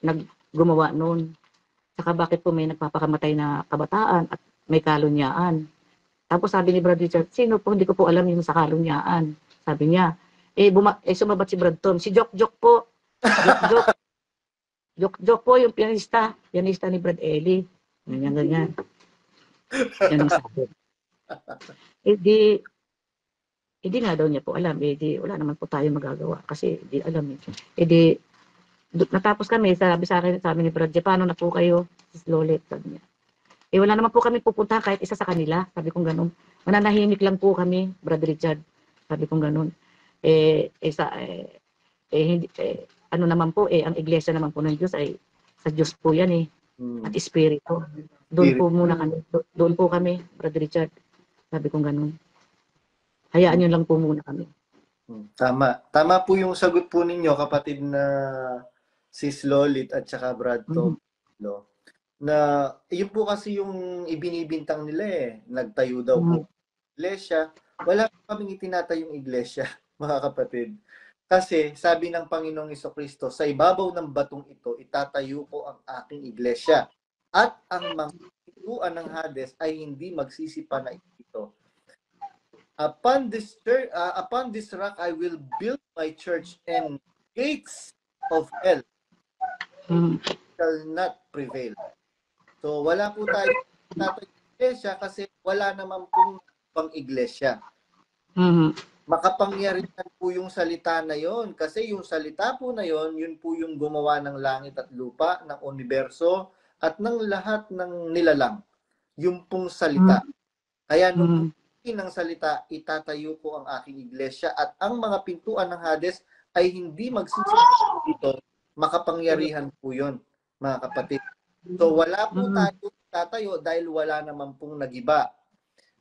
naggumawa noon. Saka bakit po may nagpapakamatay na kabataan at may kalunyaan. Tapos sabi ni Brad Richard, sino po? Hindi ko po alam yung sa kalunyaan. Sabi niya, sumabat si Brad Tom. Si Jok po. Jok po yung pianista ni Brad Eli. Ganyan. Yan ang sabi. Hindi nga daw niya po alam. Wala naman po tayo magagawa. Kasi hindi alam eh. Natapos kami, sabi sa amin ni Brad, paano na po kayo? Lolet, sabi niya. Wala naman po kami pupunta kahit isa sa kanila. Sabi kong ganun. Mananahimik lang po kami, Brad Richard. Sabi kong ganun. Hindi, ano naman po, ang iglesia naman po ng Diyos ay sa Diyos po yan at Espiritu. Doon po muna kami, doon po kami, Brother Richard. Sabi kong ganun. Hayaan nyo lang po muna kami. Tama. Tama po yung sagot po ninyo, kapatid na Sis Lolit at saka Brad Tom. Na yun po kasi yung ibinibintang nila Nagtayo daw po iglesia. Wala kaming itinatayong iglesia, mga kapatid. Kasi sabi ng Panginoong Jesucristo, sa ibabaw ng batong ito, itatayo ko ang aking iglesia. At ang mga pintuan ng Hades ay hindi magsisipa na ito. Upon this rock I will build my church, and gates of hell shall not prevail. So wala po tayo iglesia kasi wala naman pong pang iglesia. Makapangyarihan po yung salita na yon, kasi yung salita po na yon, yun po yung gumawa ng langit at lupa, ng universo at ng lahat ng nilalang. Yung pong salita. Kaya nung ng salita, itatayo ko ang aking iglesia at ang mga pintuan ng Hades ay hindi magsisisi dito. Makapangyarihan po yun, mga kapatid. So wala po tayo tatayo dahil wala naman pong nagiba.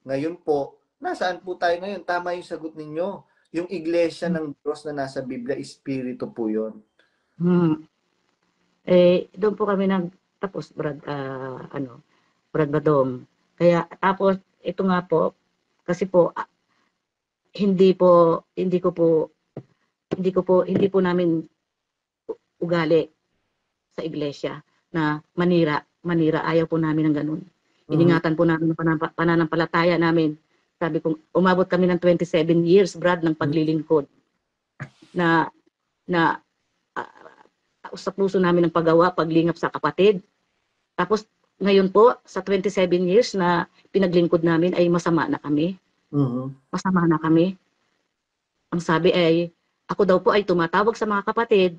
Ngayon po, nasaan po tayo ngayon? Tama yung sagot ninyo. Yung iglesia ng Diyos na nasa Biblia, Espiritu po yun. Doon po kami tapos, Brad Badong. Kaya, tapos, ito nga po, kasi po, hindi po namin ugali sa iglesia na manira. Ayaw po namin ng ganun. Iningatan po namin ang pananampalataya namin. Sabi ko, umabot kami ng 27 years, Brad, ng paglilingkod. Na sa puso namin ng paggawa, paglingap sa kapatid. Tapos, ngayon po, sa 27 years na pinaglingkod namin, ay masama na kami. Masama na kami. Ang sabi ay, ako daw po ay tumatawag sa mga kapatid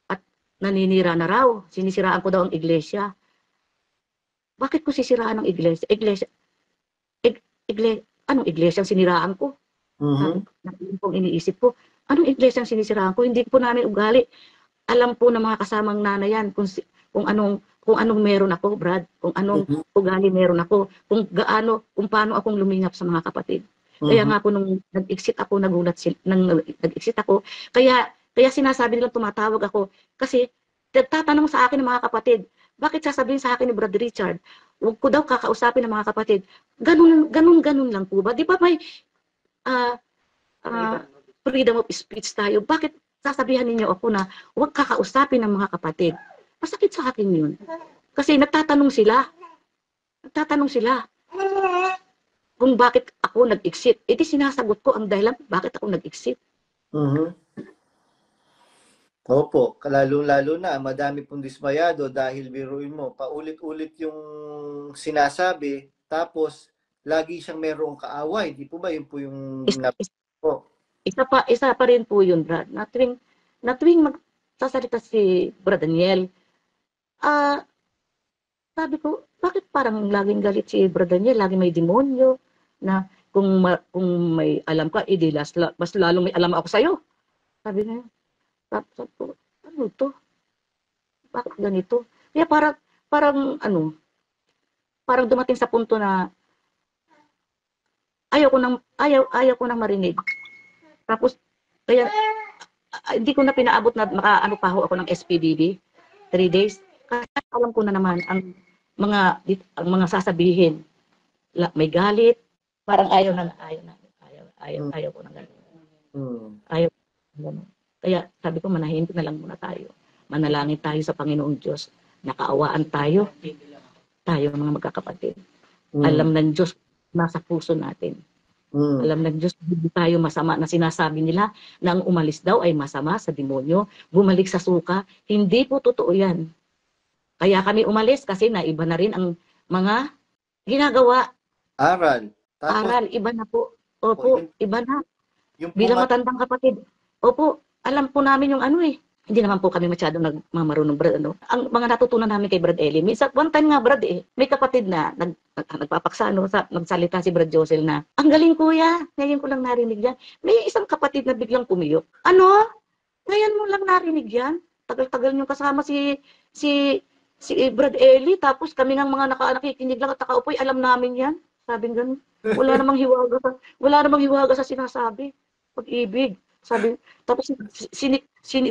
at naninira na raw. Sinisiraan ko daw ang iglesia. Bakit ko sisiraan ang iglesia? Anong iglesia ang siniraan ko? Pong iniisip ko, anong iglesia ang sinisiraan ko? Hindi po namin ugali. Alam po ng mga kasamang nanay yan kung anong meron ako, Brad, kung anong ugali meron ako, kung paano akong lumingap sa mga kapatid. Kaya nga po nung nag-exit ako, nag-exit ako, kaya sinasabi nilang tumatawag ako kasi nagtatanong sa akin ng mga kapatid, bakit sasabihin sa akin ni Brad Richard, huwag ko daw kakausapin ng mga kapatid. Ganun lang po ba? Di ba may freedom of speech tayo? Bakit sasabihan ninyo ako na huwag kakausapin ng mga kapatid? Masakit sa akin yun. Kasi nagtatanong sila kung bakit ako nag-exit. Iti sinasagot ko ang dahilan bakit ako nag-exit. Opo, lalo na madami pong dismayado dahil biruin mo, paulit-ulit yung sinasabi, tapos lagi siyang merong kaaway. Di po ba yun po yung isa pa rin po yun, Brad. Na tuwing magsasalita si Brad Daniel, sabi ko, bakit parang laging galit si Brad Daniel, laging may demonyo, na kung may alam ka, mas lalong may alam ako sa'yo. Sabi niya. Sabi ko, ano to? Bakit ganito? Kaya parang dumating sa punto na ayaw ko nang marinig. Tapos, kaya hindi ko na pinaabot na makaano pa ako ng SPBB 3 days. Kasi alam ko na naman ang mga sasabihin. May galit, parang ayaw ko na gano'n. Ayaw ko na gano'n. Kaya sabi ko, manahimik na lang muna tayo. Manalangin tayo sa Panginoong Diyos. Nakaawaan tayo mga magkakapatid. Alam ng Diyos, nasa puso natin. Alam ng Diyos, hindi tayo masama na sinasabi nila na ang umalis daw ay masama sa demonyo, bumalik sa suka. Hindi po totoo yan. Kaya kami umalis kasi naiba na rin ang mga ginagawa. Aral, iba na po. Opo, iba na. Bilang matandang kapatid. Opo, alam po namin yung Hindi naman po kami masyadong nagmamarunong, Brad, ano. Ang mga natutunan namin kay Brad Eli, minsan, one time nga, Brad, may kapatid na nagpapaksa, no, nagsalita si Brad Josel na, ang galing kuya, ngayon ko lang narinig yan. May isang kapatid na biglang pumiyok. Ano? Ngayon mo lang narinig yan? Tagal-tagal nyo kasama si Brad Eli, tapos kami ng mga nakikinig lang at nakaupoy, alam namin yan. Sabing ganun. Wala namang hiwaga sa sinasabi. Pag-ibig. Sabi, tapos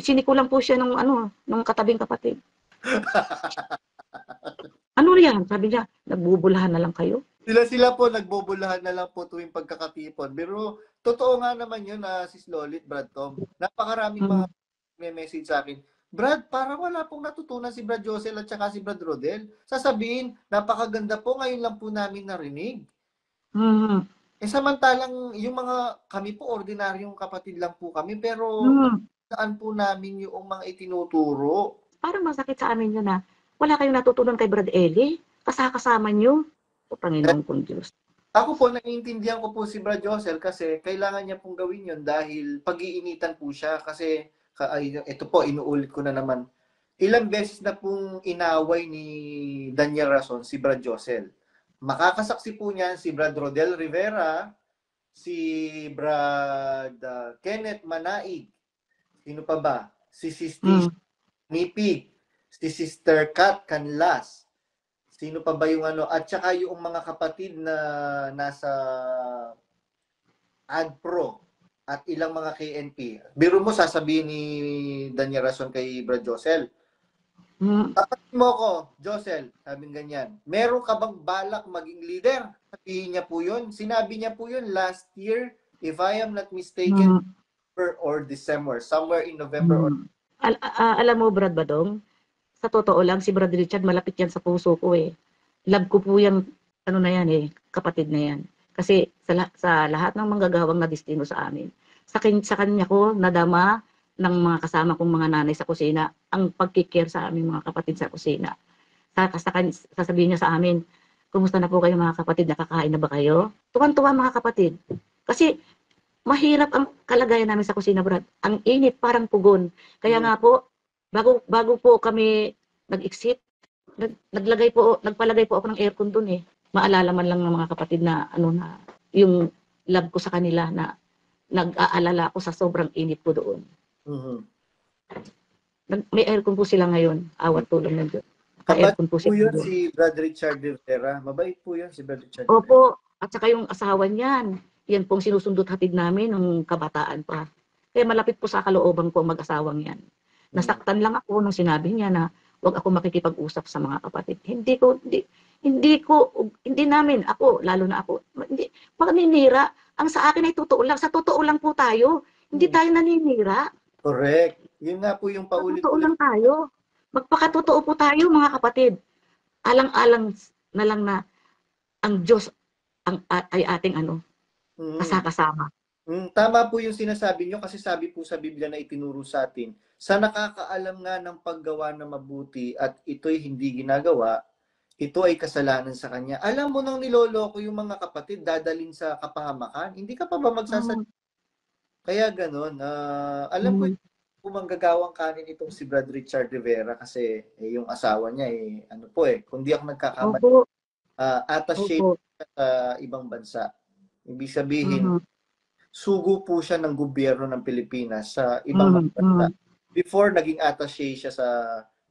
siniko lang po siya nung katabing kapatid. Ano yan? Sabi niya, nagbubulahan na lang kayo. Sila po nagbubulahan na lang po tuwing pagkakatipon. Pero totoo nga naman yun na Sis Lolit, Brad Tom. Napakaraming mga may message sa akin. Brad, parang wala pong natutunan si Brad Josel at saka si Brad Rodel. Sasabihin, napakaganda po, ngayon lang po namin narinig. Samantalang yung kami po, ordinaryong kapatid lang po kami, pero saan po namin yung mga itinuturo? Parang masakit sa amin yun na wala kayong natutunan kay Brad Eli. Kasama nyo. O Panginoon kong Diyos. Ako po, naiintindihan ko po si Brad Josel kasi kailangan niya pong gawin yun dahil pag-iinitan po siya kasi ito po, inuulit ko na naman. Ilang beses na pong inaway ni Daniel Rason si Brad Josel. Makakasaksi po niyan si Brad Rodel Rivera, si Brad Kenneth Manaig, sino pa ba? Si Sister Nipig, si Sister Kat Canlas, sino pa ba yung at saka yung mga kapatid na nasa AdPro at ilang mga KNP. Biro mo sasabihin ni Daniel Rason kay Brad Josel, tapatin mo ko, Josel, sabing ganyan. Meron ka bang balak maging leader? Sabihin niya po yun. Sinabi niya po yun last year, if I am not mistaken, November or December. Somewhere in November. Alam mo, Brad Badong, sa totoo lang, si Brad Richard, malapit yan sa puso ko eh. Love ko po yung, kapatid na yan. Kasi sa lahat ng manggagawang na destino sa amin, sa kanya ko nadama ng mga kasama kong mga nanay sa kusina, ang pagkikare sa aming mga kapatid sa kusina. Sasabihin niya sa amin, kumusta na po kayo mga kapatid, nakakain na ba kayo? Tuwan-tuwa mga kapatid. Kasi mahirap ang kalagayan namin sa kusina, Brad. Ang init, parang pugon. Kaya nga po, bago po kami nag-exit, nagpalagay po ako ng aircon dun eh. Maalala man lang ng mga kapatid na yung love ko sa kanila na nag-aalala ako sa sobrang init po doon. May aircon po sila ngayon. Awat tulong ng Diyos. Aircon po yun si Brad Richard Rivera. Mabait po yun si Brad Richard Rivera. Opo. At saka yung asawa niyan. Yan pong sinusundot hatid namin nung kabataan pa. Kaya malapit po sa kalooban ko ang mag-asawang yan. Nasaktan lang ako nung sinabi niya na huwag ako makikipag-usap sa mga kapatid. Hindi namin, ako, lalo na ako, hindi, paninira, ang sa akin ay totoo lang. Sa totoo lang po tayo. Hindi tayo naninira. Correct. Yun nga po yung paulit-ulit. Totoo lang tayo. Magpakatotoo po tayo, mga kapatid. Alang-alang na lang na ang Diyos ay ating kasama. Tama po yung sinasabi nyo kasi sabi po sa Biblia na itinuro sa atin, sa nakakaalam nga ng paggawa na mabuti at ito'y hindi ginagawa, ito ay kasalanan sa kanya. Alam mo nang niloloko yung mga kapatid, dadalin sa kapahamakan, hindi ka pa ba magsasalita? Kaya ganun. Alam ko kung manggagawang kanin itong si Brad Richard Rivera kasi yung asawa niya kung di ako nagkakamali, attaché sa ibang bansa. Ibig sabihin, sugo po siya ng gobyerno ng Pilipinas sa ibang bansa. Before, naging attaché siya sa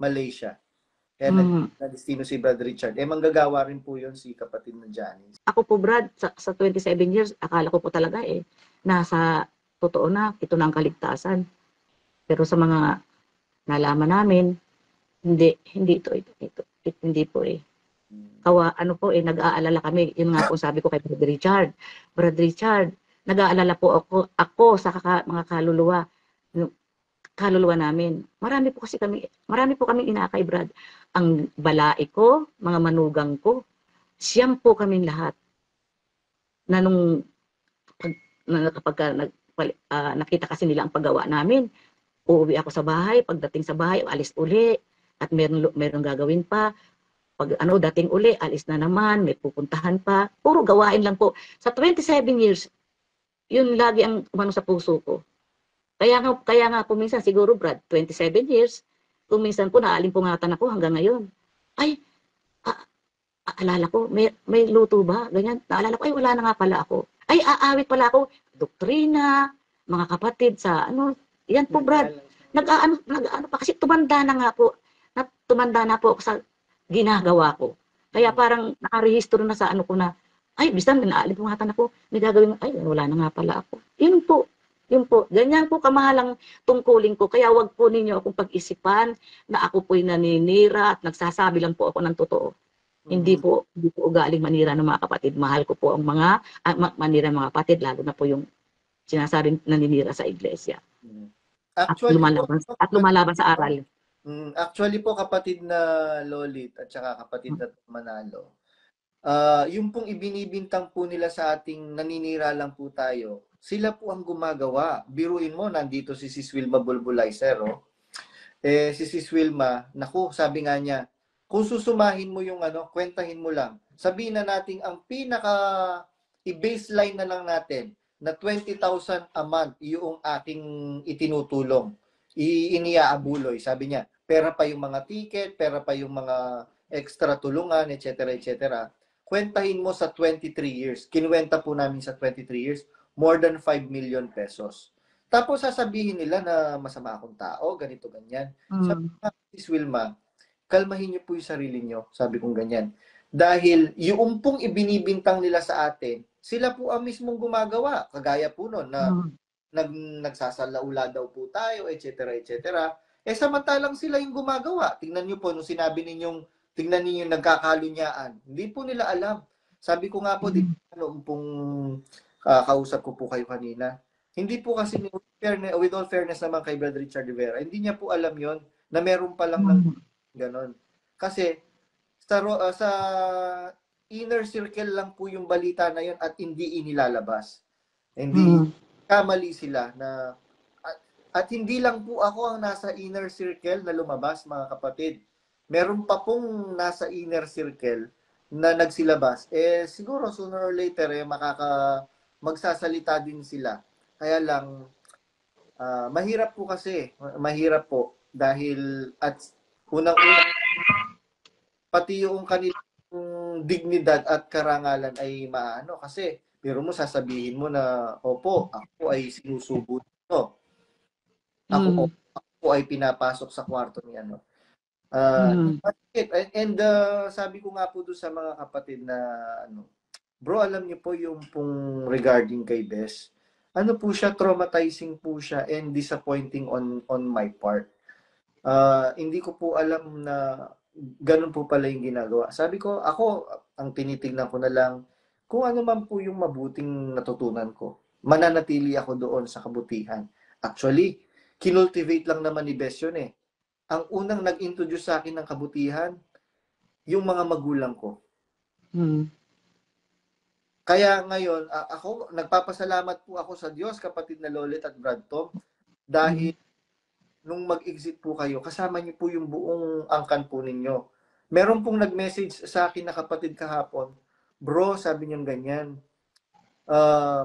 Malaysia. Kaya na-destino si Brad Richard. Manggagawa rin po yun si kapatid na Janice. Ako po, Brad, sa 27 years, akala ko po talaga nasa totoo na, ito na ang kaligtasan. Pero sa mga nalaman namin, hindi po nag-aalala kami. Yun nga po sabi ko kay Brad Richard. Brad Richard, nag-aalala po ako sa mga kaluluwa namin. Marami po kami inakay, Brad. Ang balai ko, mga manugang ko, siyam po kaming lahat. Na kapag nakita kasi nila ang paggawa namin, uuwi ako sa bahay, pagdating sa bahay, alis uli, at meron gagawin pa. Pag dating uli, alis na naman, may pupuntahan pa. Puro gawain lang po. Sa 27 years, yun lagi ang sa puso ko. Kaya nga po minsan siguro Brad, 27 years, kung minsan po naalimpungatan ako hanggang ngayon. Ay, alala ko, may luto ba? Ganyan. Naalala ko, ay wala na nga pala ako. Ay, aawit pala ako. Doktrina, mga kapatid sa ano. Yan po Brad. Nag-ano pa kasi tumanda na nga po. Tumanda na po ako sa ginagawa ko. Kaya parang nakarehistro na sa ano ko na, ay, bisan naalimpungatan ako, may gagawin, ay, wala na nga pala ako. Yun po. Ganyan po kamahalang tungkulin ko. Kaya wag po ninyo akong pag-isipan na ako po'y naninira at nagsasabi lang po ako ng totoo. Hindi po ugaling manira ng mga kapatid. Mahal ko po ang mga manira ng mga kapatid, lalo na po yung sinasabing naninira sa iglesia. Actually, at lumalaban sa aral. Actually po, kapatid na Lolit at saka kapatid na Manalo, yung pong ibinibintang po nila sa ating naninira lang po tayo, sila po ang gumagawa. Biruin mo, nandito si Sis Wilma Bulbulizer, oh. Si Sis Wilma, naku, sabi nga niya, kung susumahin mo yung ano, kwentahin mo lang. Sabihin na natin ang i-baseline na lang natin na 20,000 a month yung aking itinutulong. Iniaabuloy, sabi niya. Pera pa yung mga ticket, pera pa yung mga extra tulungan, etc. etc. Kwentahin mo sa 23 years. Kinuwenta po namin sa 23 years, more than 5 million pesos. Tapos sasabihin nila na masama akong tao, ganito, ganyan. Sabi nga, Sis Wilma, kalmahin niyo po yung sarili niyo, sabi kong ganyan. Dahil yung pong ibinibintang nila sa atin, sila po ang mismong gumagawa. Kagaya po nun na nagsasalaula daw po tayo, etc. etc. Samantalang sila yung gumagawa. Tingnan niyo po, nung sinabi ninyong, tingnan niyo yung nagkakalunyaan. Hindi po nila alam. Sabi ko nga po, kausap ko po kayo kanina. Hindi po kasi, with all fairness naman kay Brother Richard Rivera, hindi niya po alam yon na meron pa lang ng ganon. Kasi sa inner circle lang po yung balita na yon at hindi inilalabas. Hindi kamali sila na at hindi lang po ako ang nasa inner circle na lumabas, mga kapatid. Meron pa pong nasa inner circle na nagsilabas. Siguro sooner or later magsasalita din sila. Kaya lang mahirap po kasi, mahirap po dahil at unang-unang pati yung kanilang dignidad at karangalan ay maano kasi pero mo sasabihin mo na opo, ako ay sinusubo nito. Ako ay pinapasok sa kwarto ni ano. And sabi ko nga po doon sa mga kapatid na ano, bro, alam niyo po yung pong regarding kay Bes. Ano po siya, traumatizing po siya and disappointing on my part. Hindi ko po alam na ganun po pala yung ginagawa. Sabi ko, ako, ang tinitignan ko na lang, kung ano man po yung mabuting natutunan ko, mananatili ako doon sa kabutihan. Actually, kinultivate lang naman ni Bes yun eh. Ang unang nag-introduce sa akin ng kabutihan, yung mga magulang ko. Kaya ngayon, ako, nagpapasalamat po ako sa Diyos, kapatid na Lolit at Brad Tom, dahil nung mag-exit po kayo, kasama niyo po yung buong angkan po ninyo. Meron pong nag-message sa akin na kapatid kahapon, bro, sabi niya ganyan,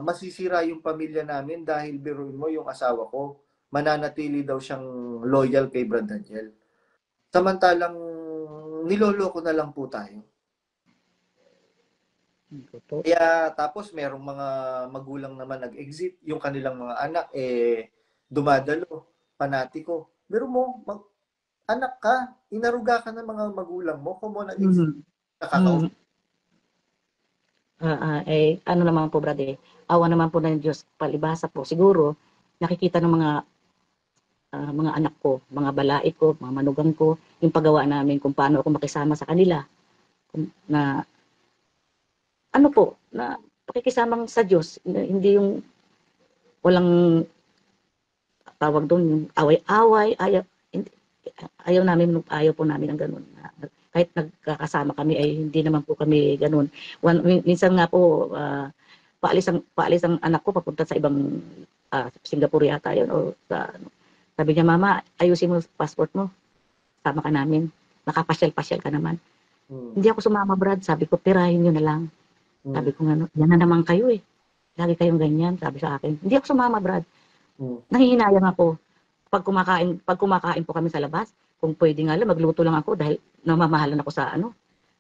masisira yung pamilya namin dahil biruin mo yung asawa ko, mananatili daw siyang loyal kay Brad Daniel. Samantalang niloloko na lang po tayo. Kaya tapos merong mga magulang naman nag-exit, yung kanilang mga anak dumadalo, panatiko. Pero mo, anak ka, inaruga ka ng mga magulang mo, kung mo nag-exit, nakakausap. Ano naman po, brother, awa naman po ng Diyos, palibasa po. Siguro, nakikita ng mga anak ko, mga balait ko, mga manugang ko, yung paggawa namin kung paano ako makisama sa kanila. Na, ano po, na pakikisamang sa Diyos, hindi yung walang tawag doon, yung away-away, ayaw po namin ng ganun. Kahit nagkakasama kami ay hindi naman po kami ganun. Minsan nga po, paalis ang anak ko papunta sa ibang Singapore yata yun o sa sabi niya, mama, ayusin mo passport mo. Sama ka namin. Nakapasyal-pasyal ka naman. Hindi ako sumama, Brad. Sabi ko, tirahin nyo na lang. Sabi ko, yan na naman kayo eh. Lagi kayong ganyan. Sabi sa akin. Hindi ako sumama, Brad. Nanghihinayang ako. Pag kumakain po kami sa labas, kung pwede nga lang, magluto lang ako dahil namamahalan ako sa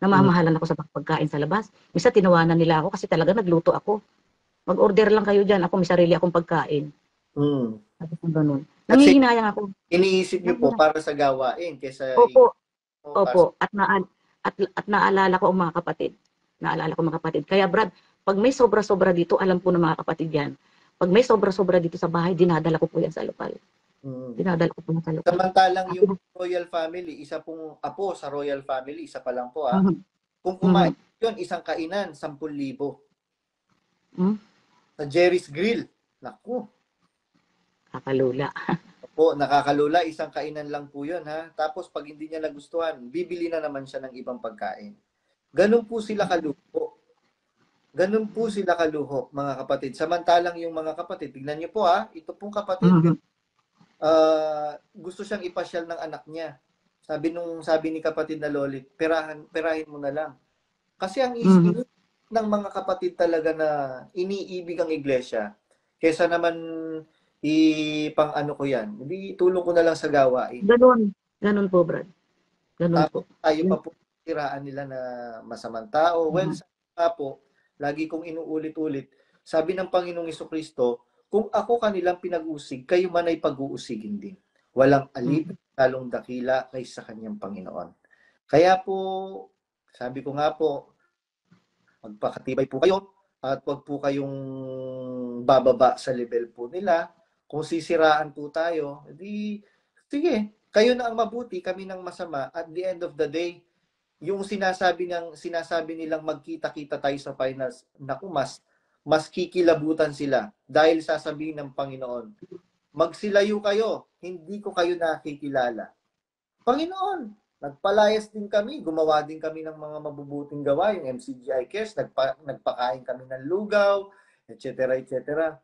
namamahalan ako sa pagkain sa labas. Minsan tinawanan nila ako kasi talaga nagluto ako. Mag-order lang kayo dyan. Ako may sarili akong pagkain. Sabi ko ganun. Kasi Nanghihinayang ako. iniisip niyo po para sa gawain kaysa Opo. para Opo. At naalala ko ang mga kapatid. Naalala ko mga kapatid. Kaya Brad, pag may sobra-sobra dito, alam po ng mga kapatid yan. Pag may sobra-sobra dito sa bahay, dinadala ko po yan sa lokal. Dinadala ko po yan sa lokal. Samantalang yung royal family, isa pong apo sa royal family, isa pa lang po Kung kumain yun, isang kainan, 10,000. Sa Jerry's Grill, naku. Kakalula. Opo, nakakalula, isang kainan lang po yun Tapos pag hindi niya nagustuhan, bibili na naman siya ng ibang pagkain. Ganun po sila kaluho. Ganun po sila kaluho, mga kapatid. Samantalang yung mga kapatid, tignan niyo po ito pong kapatid, gusto siyang ipasyal ng anak niya. Sabi ni kapatid na Lolit, perahin mo na lang. Kasi ang isip ng mga kapatid talaga na iniibig ang iglesia, kesa naman pang ano ko yan, hindi tulong ko na lang sa gawain. Ganun po, Brad. Ganun po. Tayo pa po tiraan nila na masamang tao. Well, sa po, lagi kong inuulit-ulit, sabi ng Panginoong Jesucristo, kung ako kanilang pinag-usig, kayo man ay pag-uusigin din. Walang alipin, talong dakila kaysa kanyang Panginoon. Kaya po, sabi ko nga po, magpakatibay po kayo at wag po kayong bababa sa level po nila. Kung sisiraan po tayo, sige, kayo na ang mabuti, kami nang masama. At the end of the day, yung sinasabi nilang magkita-kita tayo sa finals, naku, mas kikilabutan sila dahil sasabihin ng Panginoon, magsilayo kayo, hindi ko kayo nakikilala. Panginoon, nagpalayas din kami, gumawa din kami ng mga mabubuting gawa, yung MCGI Cares, nagpakain kami ng lugaw, etc. etc.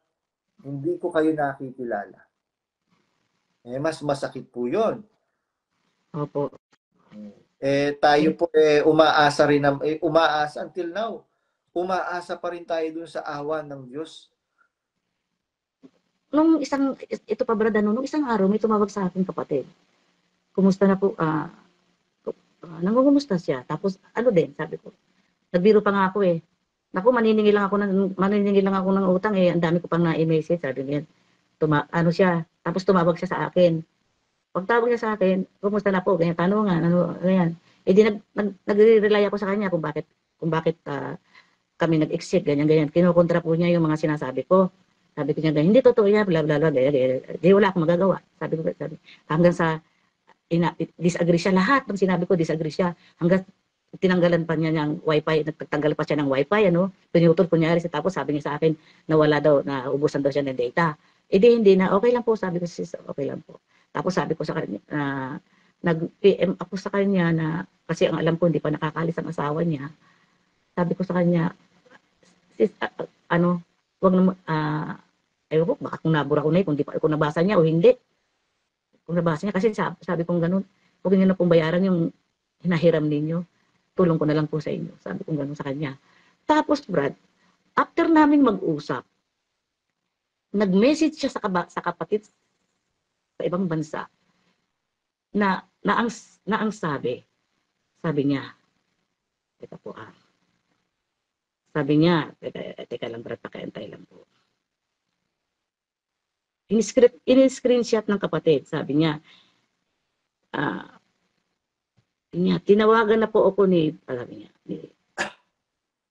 Hindi ko kayo nakikilala. Mas masakit po yun. Opo. Tayo po umaasa rin umaasa until now. Umaasa pa rin tayo dun sa awa ng Diyos. Ito pa Brad, nung isang araw may tumawag sa akin kapatid. Kumusta na po? Nangungumusta siya. Tapos sabi ko. Nagbiro pa nga ako Naku, maniningil lang ako ng utang ang dami ko pang na-message, sabi niya. Tapos tumawag siya sa akin. Pagtawag niya sa akin, kumusta na po? Ganyan, tanongan, ganyan. Di nagre-rely ako sa kanya kung bakit kami nag-exit, ganyan. Kinukontra po niya yung mga sinasabi ko. Sabi ko niya, hindi totoo yan, bla bla bla, di wala akong magagawa. Sabi hanggang sa disagree siya, lahat ng sinabi ko, disagree siya. Hanggang tinanggalan pa niya ng wifi, nagtanggal pa siya ng wifi, pinutol kunyari siya, tapos sabi niya sa akin, nawala daw, naubusan daw siya ng data. Hindi na, okay lang po, sabi ko, sis, okay lang po. Tapos sabi ko sa kanya, nag-PM ako sa kanya na, kasi ang alam ko, hindi pa nakakalis ang asawa niya. Sabi ko sa kanya, sis, wag na, ayoko, baka kung nabura ko na kung nabasa niya o hindi. Kung nabasa niya, kasi sabi kong ganun, huwag niyo na pong bayaran yung hinahiram ninyo. Tulong ko na lang po sa inyo. Sabi kong ganun sa kanya. Tapos, Brad, after naming mag-usap, nag-message siya sa kapatid sa ibang bansa na ang sabi niya, teka po sabi niya, teka lang Brad, pakiantay lang po. In-screenshot ng kapatid, sabi niya, tinawagan na po ako sabi niya,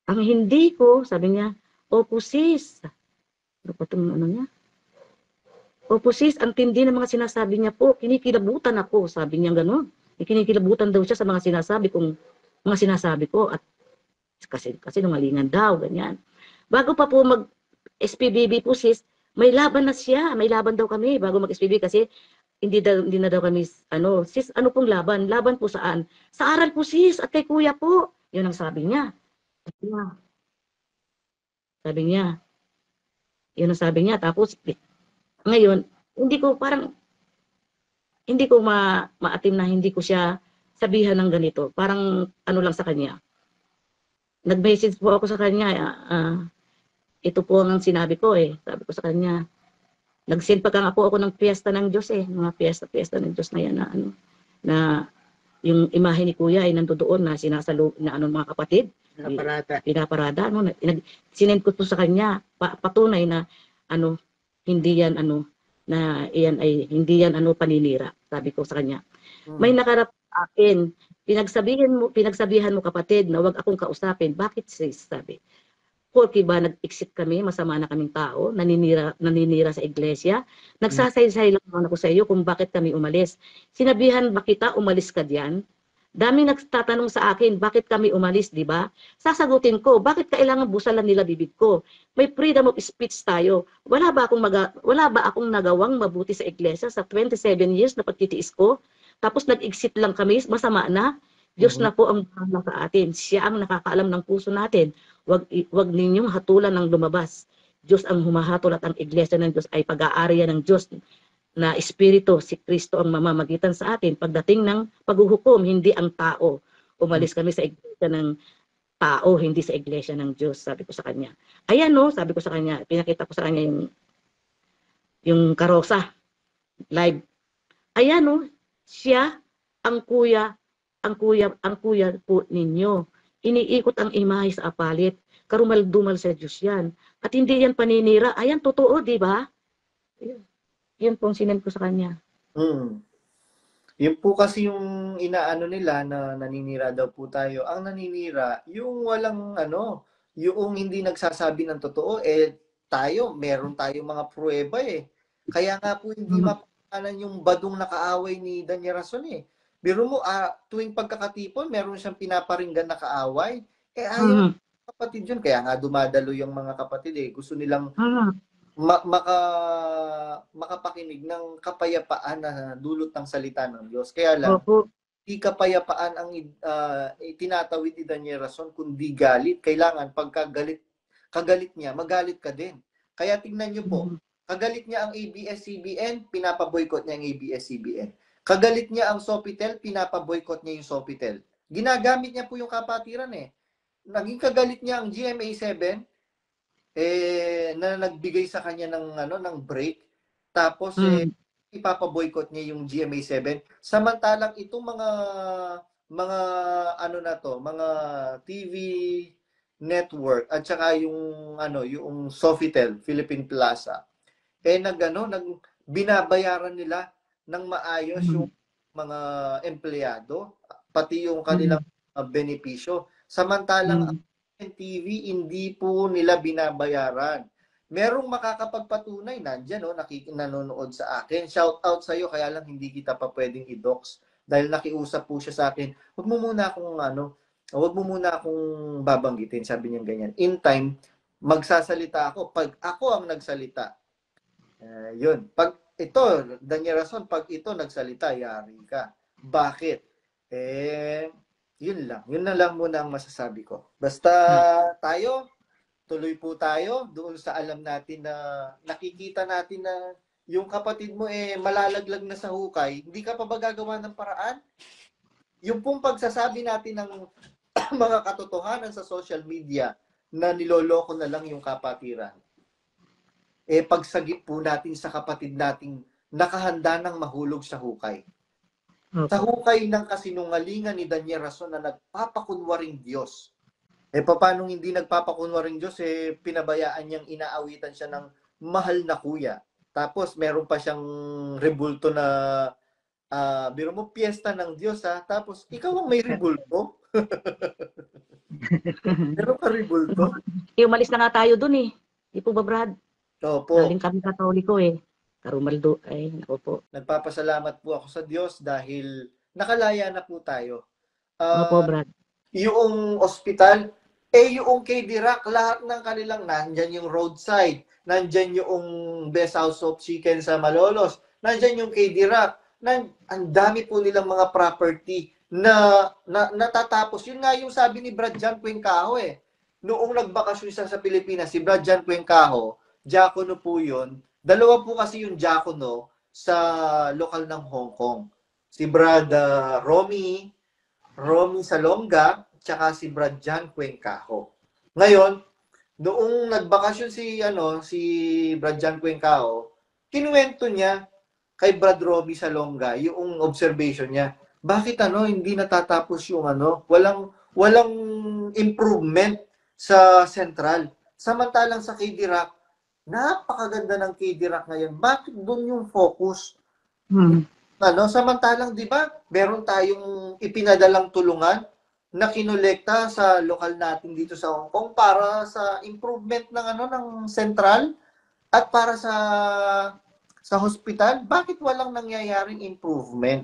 ang hindi ko, sabi niya, opo sis, niya? Opo sis, ang tindi ng mga sinasabi niya po, kinikilabutan ako, sabi niya gano'n. Kinikilabutan daw siya sa mga sinasabi ko, at kasi nungalingan daw, ganyan. Bago pa po mag-SPBB po sis, may laban daw kami bago mag-SPBB kasi hindi na daw kami, sis, ano pong laban? Laban po saan? Sa aral po sis, at kay kuya po. Yun ang sabi niya. Yun ang sabi niya. Tapos, ngayon, hindi ko maatim na hindi ko siya sabihan ng ganito. Parang, lang sa kanya. Nag-message po ako sa kanya, ito po ang sinabi ko Sabi ko sa kanya, Nag-send pa nga po ako ng piyesta ng Diyos mga piyesta ng Diyos na yan na na yung imahe ni Kuya ay nandoon na sinasalo na mga kapatid, pinaparada sinend ko po sa kanya patunay na hindi yan na iyan ay hindi yan paninira. Sabi ko sa kanya. May nakarap sa akin, pinagsabihan mo kapatid na wag akong kausapin. Bakit sis? Sabi. Porque ba nag-exit kami, masama na kaming tao, naninira sa iglesia. Nagsasaysay lang naman ako sa iyo kung bakit kami umalis. Sinabihan ba kita umalis ka diyan? Daming nagtatanong sa akin, bakit kami umalis, di ba? Sasagutin ko, bakit kailangan busalan nila bibig ko? May freedom of speech tayo. Wala ba akong nagawang mabuti sa iglesia sa 27 years na pagtitiis ko? Tapos nag-exit lang kami, masama na. Diyos na po ang bahala sa atin. Siya ang nakakaalam ng puso natin. Wag ninyong hatulan ng lumabas. Diyos ang humahatol at ang iglesia ng Diyos ay pag-aariya ng Diyos na espiritu, si Kristo ang mamamagitan sa atin pagdating ng paghuhukom, hindi ang tao. Umalis kami sa iglesia ng tao, hindi sa iglesia ng Diyos, sabi ko sa kanya. Ayan sabi ko sa kanya, pinakita ko sa kanya yung karosa, live. Ayan siya, ang kuya po ninyo. Iniikot ang imahe sa apalit, karumal-dumal sa Diyos yan. At hindi yan paninira. Ayan, totoo, di ba? Yun pong sinend ko sa kanya. Yun po kasi yung inaano nila na naninira daw po tayo. Ang naninira, yung walang yung hindi nagsasabi ng totoo, meron tayong mga pruweba Kaya nga po hindi mapakanan yung badong nakaaway ni Danya Rason Biro mo, tuwing pagkakatipon, meron siyang pinaparinggan na kaaway. Ayaw kapatid yun. Kaya nga dumadalo yung mga kapatid Gusto nilang makapakinig ng kapayapaan na dulot ng salita ng Diyos. Kaya lang, di kapayapaan ang itinatawid ni Danya Rason, kundi galit. Kailangan kagalit niya, magalit ka din. Kaya tingnan niyo po, kagalit niya ang ABS-CBN, pinapaboycott niya ang ABS-CBN. Kagalit niya ang Sofitel, pinapaboycott niya yung Sofitel. Ginagamit niya po yung kapatiran Naging kagalit niya ang GMA7, na nagbigay sa kanya ng break. Tapos ipapaboycott niya yung GMA7. Samantalang itong mga mga TV network at saka yung Sofitel, Philippine Plaza, binabayaran nila ng maayos yung mga empleyado, pati yung kanilang benepisyo. Samantalang TV, hindi po nila binabayaran. Merong makakapagpatunay, nandyan nanonood sa akin. Shout out sa iyo, kaya lang hindi kita pa pwedeng i-dox dahil nakiusap po siya sa akin. Huwag mo muna akong babanggitin, sabi niya ganyan. In time, magsasalita ako. Pag ako ang nagsalita, yun. Pag ito, Danya Rason, pag ito nagsalita, yari ka. Bakit? Yun lang. Yun na lang muna ang masasabi ko. Basta tuloy po tayo doon sa alam natin na nakikita natin na yung kapatid mo malalaglag na sa hukay. Hindi ka pa ba gagawa ng paraan? Yung pong pagsasabi natin ng mga katotohanan sa social media na niloloko na lang yung kapatiran. Pagsagip po natin sa kapatid nating nakahanda ng mahulog sa hukay. Sa hukay ng kasinungalingan ni Danya Rason na nagpapakunwaring Diyos. Paano hindi nagpapakunwaring Diyos? Pinabayaan niyang inaawitan siya ng mahal na kuya. Tapos meron pa siyang rebulto na biro mo, piyesta ng Diyos Tapos ikaw ang may rebulto. Meron ka rebulto. Umalis na nga tayo dun Di po ba, Brad? Opo. Galing kami Katoliko Karumaldo, naku po. Nagpapasalamat po ako sa Diyos dahil nakalaya na po tayo. Opo, Brad. Yung ospital, yung kay Dirac, lahat ng kanilang, nandyan yung roadside, nandyan yung best house of chicken sa Malolos, nandyan yung kay Dirac, ang dami po nilang mga property na natatapos. Yun nga yung sabi ni Brad Jan Cuencajo Noong nagbakasyon siya sa Pilipinas, si Brad Jan Cuencajo, diakono po yun. Dalawa po kasi yung diakono sa lokal ng Hong Kong. Si Brad Romy Salonga, tsaka si Brad Jan Cuencajo. Ngayon, noong nagbakasyon si Brad Jan Cuencajo, kinuwento niya kay Brad Romy Salonga yung observation niya. Bakit hindi natatapos yung walang improvement sa Central. Samantalang sa KD Rock, napakaganda ng KD Rock ngayon. Bakit doon yung focus? Samantalang 'di ba, meron tayong ipinadalang tulungan na kinolekta sa lokal natin dito sa Hong Kong para sa improvement ng Central at para sa hospital. Bakit walang nangyayaring improvement?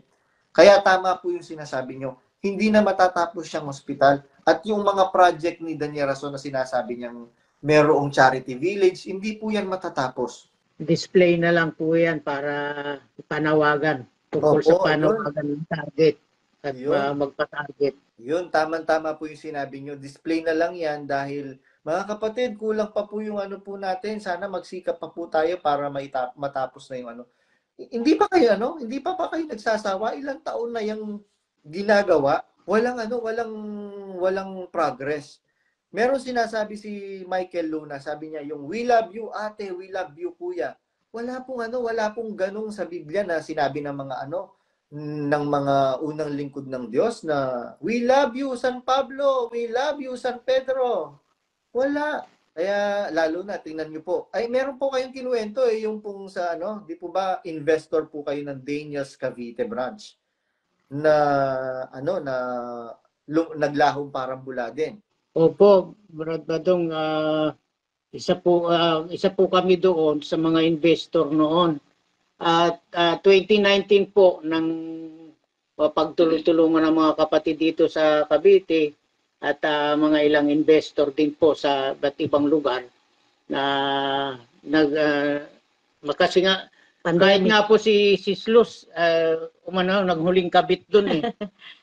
Kaya tama po yung sinasabi nyo. Hindi na matatapos siyang hospital. At yung mga project ni Daniel Rason na sinasabi niyang merong charity village, hindi po yan matatapos. Display na lang po yan para panawagan. Tungkol sa panawagan ng target at magpa-target. Yun, tama-tama po yung sinabi nyo. Display na lang yan dahil mga kapatid, kulang pa po yung po natin. Sana magsikap pa po tayo para matapos na yung Hindi pa kayo hindi pa kayo nagsasawa? Ilang taon na yung ginagawa? Walang progress. Meron sinasabi si Michael Luna, sabi niya yung we love you ate, we love you kuya. Wala pong ganong sa Biblia na sinabi ng mga ng mga unang lingkod ng Diyos na we love you San Pablo, we love you San Pedro. Wala. Kaya lalo na tingnan niyo po. Ay meron po kayong kinuwento yung pong sa di po ba investor po kayo ng Daniels Cavite branch na na naglahong parang bula din. Opo, Brad Badong, isa po kami doon sa mga investor noon. At 2019 po ng pagtulong-tulungan ng mga kapatid dito sa Cavite at mga ilang investor din po sa iba't ibang lugar na kasi nga kahit nga po si Slus naghuling kabit doon eh.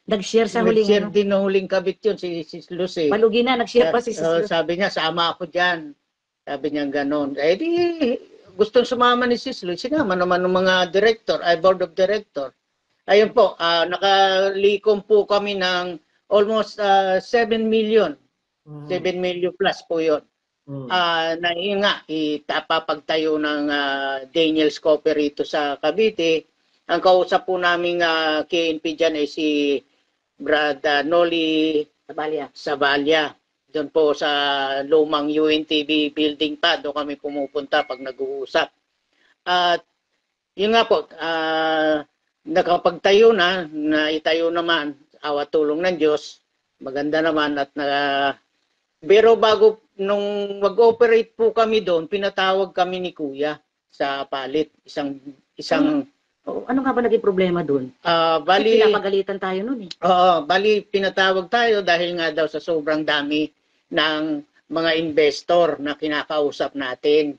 Nag-share sa huling Nag-share din ng huling kabit yun si Slus eh. Palugi na, nag-share pa si Slus. Sabi niya, sama ako dyan. Sabi niya gano'n. Eh di, gustong sumama ni Slus. Sinama naman ng mga board of director. Ayun po, nakalikom po kami ng almost 7 million. 7 million plus po yun. Na yun nga, itapapagtayo ng Daniels Copper rito sa Cavite. Ang kausap po namin KNP dyan ay si Brad Noli Sabalya. Doon po sa lumang UNTV building pa, doon kami pumupunta pag nag-uusap. At yun nga po, nakapagtayo na itayo naman, awa tulong ng Diyos, maganda naman at pero bago nung mag-operate po kami doon, pinatawag kami ni Kuya sa palit. Ano nga ba naging problema doon? Bali, pinapagalitan tayo noon eh. Bali, pinatawag tayo dahil nga daw sa sobrang dami ng mga investor na kinakausap natin.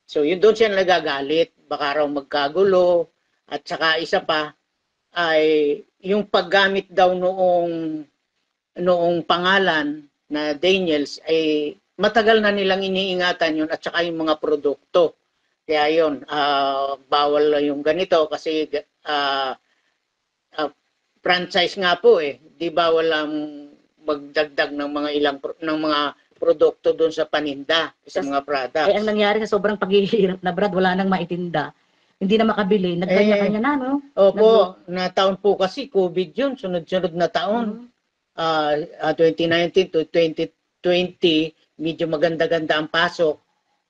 So yun doon siya nagagalit. Baka raw magkagulo. At saka isa pa ay yung paggamit daw noong pangalan na Daniels ay matagal na nilang iniingatan yun at saka yung mga produkto. Kaya yun, bawal yung ganito kasi franchise nga po eh. Di bawal ang magdagdag ng mga produkto doon sa paninda, sa mga products. Ay ang nangyari sa sobrang paghihirap na Brad, wala nang maitinda. Hindi na makabili, nagkanya-kanya na, no? Opo, na taon po kasi COVID yun, sunod-sunod na taon. 2019 to 2020, medyo maganda-ganda ang pasok.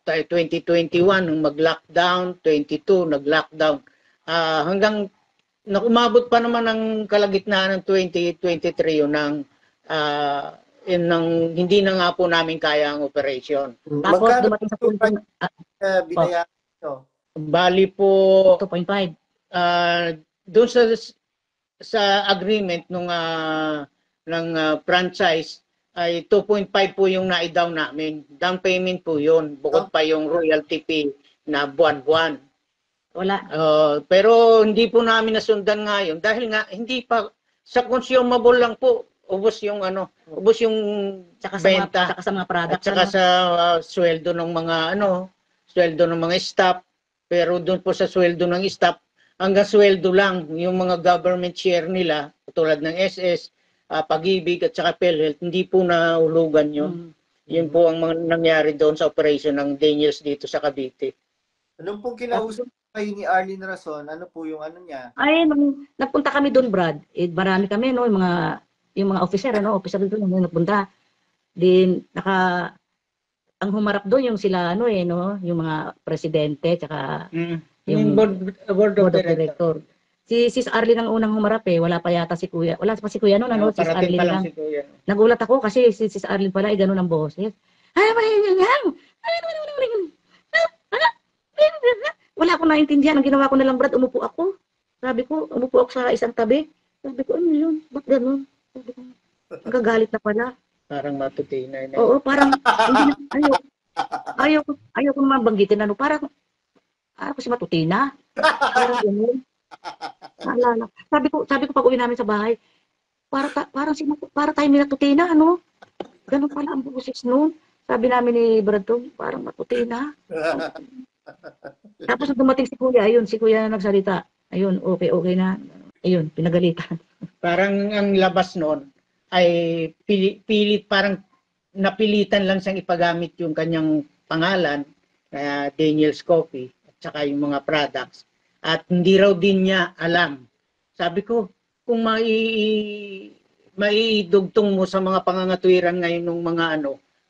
2021, nung mag-lockdown, 22, nag-lockdown. Hanggang umabot pa naman ang kalagitnaan ng 2023 yun ng hindi na nga po namin kaya ang operation. Tapos dumating sa punto binayaran nyo? Bali po 2.5. Doon sa agreement ng franchise ay 2.5 po yung na-down namin. Down payment po yun. Bukod pa yung royalty fee na buwan-buwan. Wala. Pero hindi po namin nasundan ngayon dahil nga hindi pa sa consumable lang po ubos yung benta sa mga products at saka sa sweldo ng mga staff. Pero doon po sa sweldo ng staff hanggang sweldo lang yung mga government share nila tulad ng SS, Pag-ibig at saka PhilHealth, hindi po nahulugan yun. Yun po ang nangyari doon sa operation ng Daniels dito sa Cavite. Anong pong kinausap kayo ni Arlene Rason, ano po yung ano niya? Ay, nung nagpunta kami doon, Brad, marami kami, no, yung mga officer, officer doon, yung nagpunta. Din, ang humarap doon yung sila, no, yung mga presidente, tsaka Yung board of board of director. director. Si Sis Arlene ang unang humarap wala pa yata si Kuya. Wala pa si Kuya noon, Sis Parating Arlene pa lang lang. si Kuya. Nagulat ako kasi si Sis Arlene pala, ganun ang boses. Wala akong naintindihan. Ang ginawa ko na lang, Brad, umupo ako. Sabi ko, umupo ako sa isang tabi. Sabi ko, ano yun? Ba't ganun? Sabi ko, nagagalit na pala. Parang matutinay na. Oo, parang, ayaw ko naman banggitin, parang kasi matutina. Parang ganun. Naalala. Sabi ko pag uwi namin sa bahay, para tayo minatutina, Ganun pala ang boses noon. Sabi namin ni Brad parang matutina. Tapos dumating si Kuya, si Kuya na nagsalita. Ayun, okay na. Ayun, pinagalitan. Parang ang labas noon ay pilit, parang napilitan lang siyang ipagamit yung kanyang pangalan, Daniel's Coffee, at saka yung mga products. At hindi raw din niya alam. Sabi ko, kung maidugtong mo sa mga pangangatwiran ngayon ng mga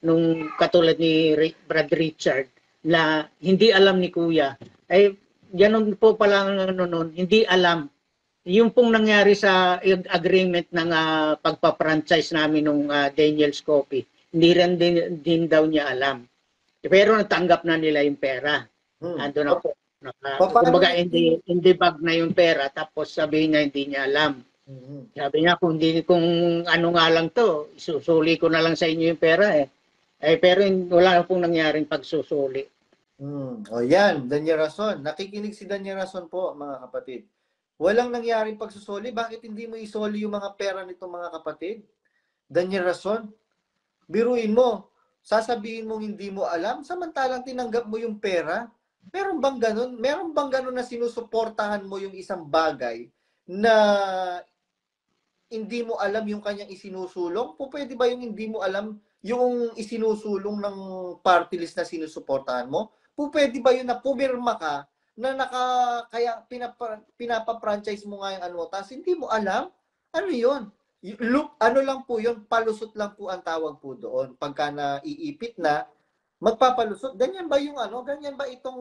nung katulad ni Brad Richard, na hindi alam ni Kuya, ay ganun po pala noon, hindi alam. Yung pong nangyari sa agreement ng pagpa-franchise namin nung Daniel's Coffee, hindi rin din daw niya alam. Pero natanggap na nila yung pera. Ando na po. Kumbaga, hindi bag na yung pera, tapos sabihin niya hindi niya alam. Sabi niya, kung ano nga lang to, isusuli ko na lang sa inyo yung pera pero wala pong nangyaring pagsusuli. O yan, Daniel Rason. Nakikinig si Daniel Rason po, mga kapatid. Walang nangyaring pagsusuli. Bakit hindi mo isoli yung mga pera nitong mga kapatid? Daniel Rason, biruin mo. Sasabihin mong hindi mo alam, samantalang tinanggap mo yung pera. Meron bang ganun? Meron bang ganun na sinusuportahan mo yung isang bagay na hindi mo alam yung kanyang isinusulong? Pwede ba yung hindi mo alam yung isinusulong ng party list na sinusuportahan mo? Pwede ba yun na pumirma ka na kaya pinapa-franchise mo nga yung tapos hindi mo alam? Ano yun? Ano lang po yun? Palusot lang po ang tawag po doon. Pagka naiipit na, magpapalusot. Ganyan ba yung ganyan ba itong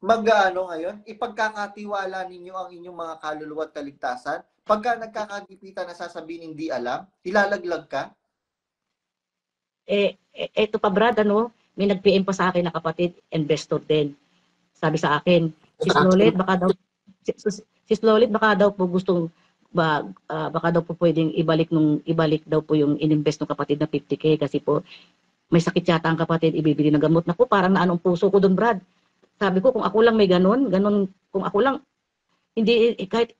ngayon? Ipagkakatiwala ninyo ang inyong mga kaluluwa at kaligtasan? Pagka nagkakagipitan na sasabihin hindi alam, ilalaglag ka? Eto pa, Brad, may nag-PM pa sa akin na kapatid, investor din. Sabi sa akin, Sis Lolit, baka daw po gustong baka daw po pwedeng ibalik daw po yung ininvest ng kapatid na 50K kasi po may sakit yata ang kapatid, ibibili ng gamot. Naku, parang naanong puso ko doon, Brad. Sabi ko, kung ako lang may ganun, kung ako lang, hindi, kahit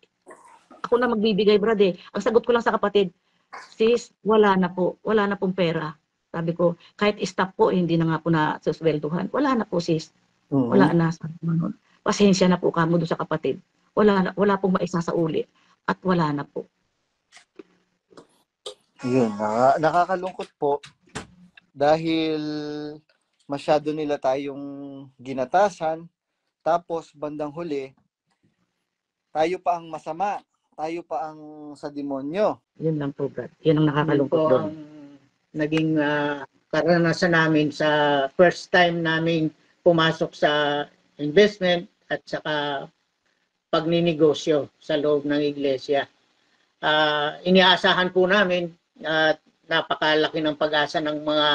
ako na magbibigay, Brad Ang sagot ko lang sa kapatid, sis, wala na pong pera. Sabi ko, kahit stop po, hindi na nga po na suswelduhan. Wala na po, sis. Wala na. Pasensya na po kamo doon sa kapatid. Wala pong maisasauli. At wala na po. Yun, nakakalungkot po. Dahil masyado nila tayong ginatasan, tapos bandang huli, tayo pa ang masama, tayo pa ang sa demonyo. Yun lang po, Brad. Yun ang nakakalungkot doon. Ang naging karanasan namin sa first time namin pumasok sa investment at saka pagninegosyo sa loob ng iglesia. Iniaasahan po namin at napakalaki ng pag-asa ng mga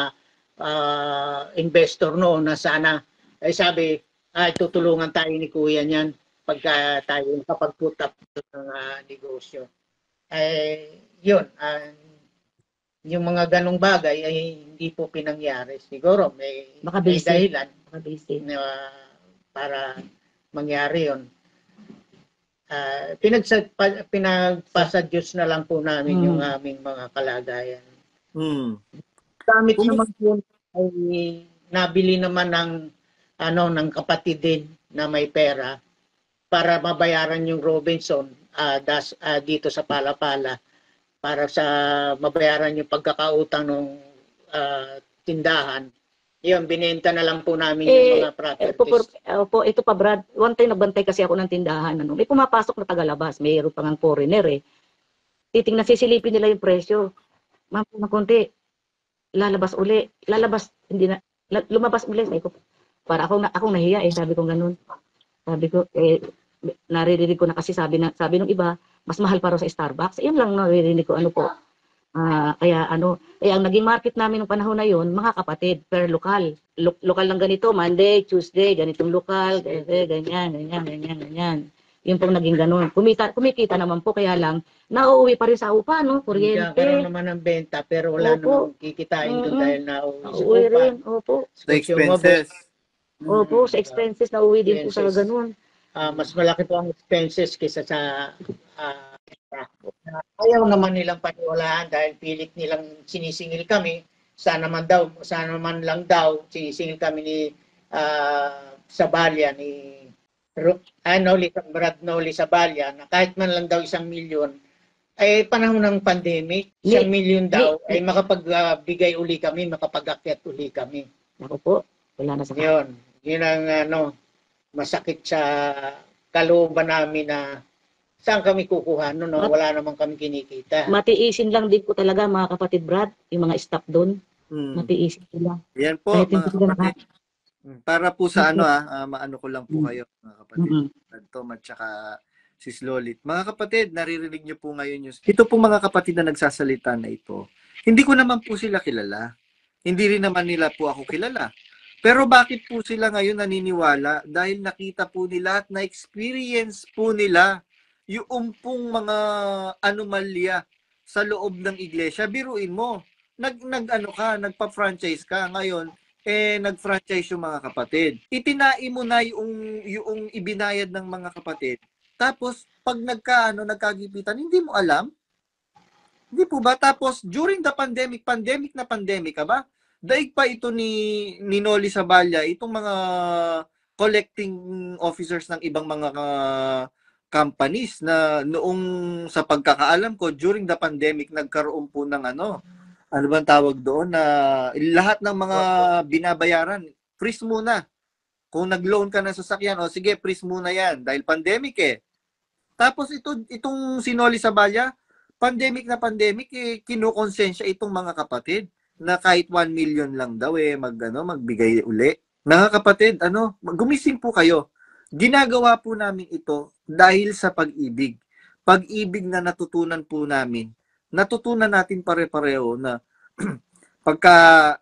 investor noon na sana sabi tutulungan tayo ni Kuya niyan pagka tayo nakapag-put up ng negosyo. Yun, yung mga ganong bagay ay hindi po pinangyari. Siguro may dahilan para mangyari yun. Pinagpasa Diyos na lang po namin yung aming mga kalagayan. Gamit naman po ay nabili naman ng kapatid din na may pera para mabayaran yung Robinson dito sa Palapala para sa mabayaran yung pagkakautang ng tindahan Yun, binenta na lang po namin Eh, yung mga properties. ito pa Brad, one time nagbantay kasi ako ng tindahan, ano, may pumapasok na tagalabas, mayroon pa ngang foreigner eh. Titingnan, sisilipin nila yung presyo. Ma'am, ng konti, lalabas uli, hindi na, lumabas uli, sabi ko, para akong nahiya eh, sabi ko ganun. Sabi ko, naririnig ko na kasi sabi ng iba, mas mahal pa raw sa Starbucks. Yun lang naririnig ko, ano po. Kaya ang naging market namin ng panahon na yun, mga kapatid, per lokal. Lokal lang ganito, Monday, Tuesday, ganitong lokal, ganyan. Yun pong naging ganun. Kumikita naman po, kaya lang, nauuwi pa rin sa upa, no? Kaya karoon Kuryente. naman ng benta, pero wala Opo. namang kikitain doon dahil nauwi sa Nauuwi upa. rin, opo. Sa expenses. Opo, sa expenses, nauuwi din po sa Expenses. ganun. Mas malaki po ang expenses kaysa sa ayaw naman nilang paniwalaan dahil pilit nilang sinisingil kami. Sana man lang daw sinisingil kami ni Sabalya, ni Brad Noli Sabalya, na kahit man lang daw 1,000,000, ay panahon ng pandemic, 1,000,000 daw, ay makapagbigay uli kami, makapag-akyat uli kami. Ako po, wala na sa Yun ang masakit sa kalooban namin na saan kami kukuha no? Wala namang kami kinikita. Matiisin lang din po talaga mga kapatid Brad, yung mga staff doon. Matiisin sila. Yan po mga kapatid. Para po sa maano ko lang po kayo mga kapatid. Tom at saka Sis Lolit. Mga kapatid, naririnig niyo po ngayon ito po mga kapatid na nagsasalita na ito. Hindi ko naman po sila kilala. Hindi rin naman nila po ako kilala. Pero bakit po sila ngayon naniniwala? Dahil nakita po nila at na-experience po nila yung pong mga anomalya sa loob ng iglesia. Biruin mo, nagpa-franchise ka ngayon, nag-franchise yung mga kapatid. Itinai mo na yung ibinayad ng mga kapatid. Tapos pag nagkagipitan, hindi mo alam? Hindi po ba? Tapos during the pandemic ka ba? Daig pa ito ni Noli Sabalya, itong mga collecting officers ng ibang mga companies na noong sa pagkakaalam ko during the pandemic nagkaroon po ng ano bang tawag doon na lahat ng mga binabayaran freeze muna. Kung nag-loan ka ng sasakyan, sige, freeze muna yan dahil pandemic eh. Tapos itong si Noli Sabalya, pandemic kinukonsensya itong mga kapatid na kahit 1 million lang daw magbigay uli. Mga kapatid, gumising po kayo. Ginagawa po namin ito dahil sa pag-ibig. Pag-ibig na natutunan po namin. Natutunan natin pare-pareho na pagka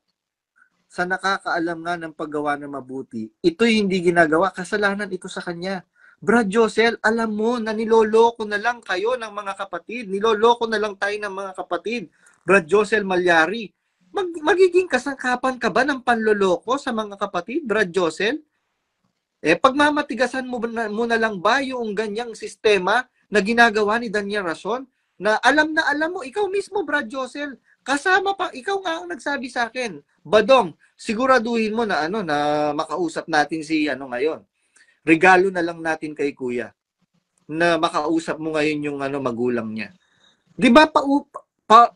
sa nakakaalam nga ng paggawa ng mabuti, ito'y hindi ginagawa, kasalanan ito sa kanya. Brad Josel, alam mo na niloloko na lang kayo ng mga kapatid. Niloloko na lang tayo ng mga kapatid. Brad Josel Malyari, magiging kasangkapan ka ba ng panloloko sa mga kapatid, Brad Josel? Pagmamatigasan mo na lang ba yung ganyang sistema na ginagawa ni Daniel Rason? Na alam mo, ikaw mismo, Brad Josel, kasama pa, ikaw nga ang nagsabi sa akin, Badong, siguraduhin mo na na makausap natin si ngayon. Regalo na lang natin kay Kuya na makausap mo ngayon yung magulang niya. 'Di ba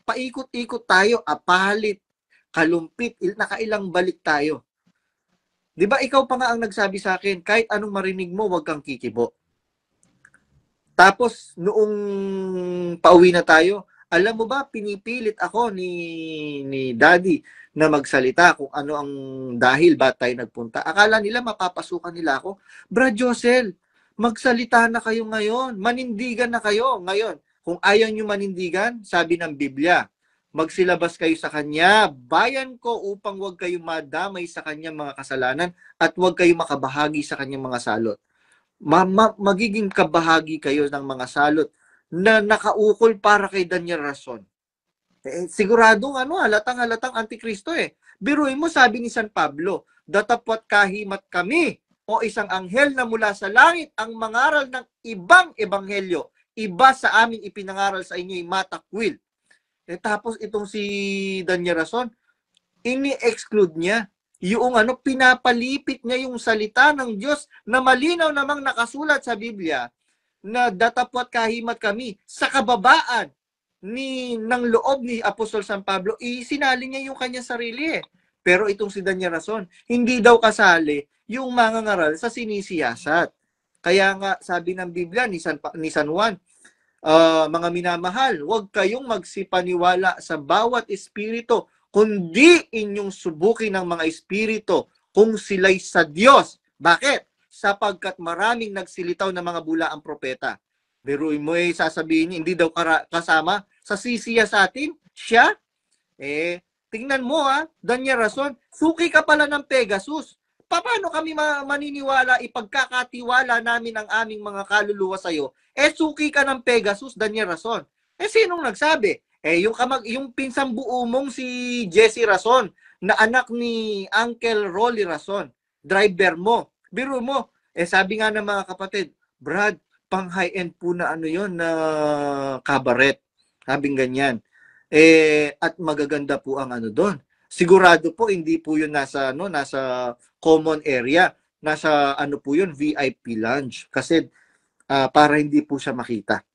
paikot-ikot tayo, apalit, kalumpit, nakailang balik tayo. 'Di ba ikaw pa nga ang nagsabi sa akin, kahit anong marinig mo, wag kang kikibo. Tapos noong pauwi na tayo, alam mo ba, pinipilit ako ni Daddy na magsalita kung ano ang dahil ba tayo nagpunta. Akala nila mapapasukan nila ako. Brad Josel, magsalita na kayo ngayon. Manindigan na kayo ngayon. Kung ayaw nyo manindigan, sabi ng Biblia, magsilabas kayo sa Kanya, bayan ko upang huwag kayo madamay sa Kanyang mga kasalanan at huwag kayo makabahagi sa Kanyang mga salot. Magiging kabahagi kayo ng mga salot na nakaukol para kay Daniel Rason. Siguradong halatang antikristo eh. Biruin mo, sabi ni San Pablo, datapwat kahimat kami o isang anghel na mula sa langit ang mangaral ng ibang ebanghelyo. Iba sa amin ipinangaral sa inyo matakwil. Tapos itong si Daniel Rason, ini-exclude niya yung pinapalipit niya yung salita ng Diyos na malinaw namang nakasulat sa Biblia na datapwat kahimat kami sa kababaan ng loob ni Apostol San Pablo, isinali niya yung kanyang sarili eh. Pero itong si Daniel Rason, hindi daw kasali yung mangangaral sa sinisiyasat. Kaya nga, sabi ng Biblia ni San Juan, mga minamahal, huwag kayong magsipaniwala sa bawat espiritu, kundi inyong subukin ng mga espiritu kung sila'y sa Diyos. Bakit? Sapagkat maraming nagsilitaw na mga bulaang propeta. Biruin mo sasabihin niya, hindi daw kasama sa sisiya sa atin, siya. Tingnan mo Daniel Rason, suki ka pala ng Pegasus. Paano kami maniniwala, ipagkakatiwala namin ang aming mga kaluluwa sa'yo? Suki ka ng Pegasus, Daniel Rason. Sinong nagsabi? Yung pinsang buo mong si Jesse Rason, na anak ni Uncle Rolly Rason, driver mo. Biro mo, sabi nga ng mga kapatid, Brad, pang high-end po na na cabaret. Sabing ganyan. At magaganda po ang doon. Sigurado po hindi po 'yun nasa common area. Nasa po 'yun, VIP lounge kasi para hindi po siya makita.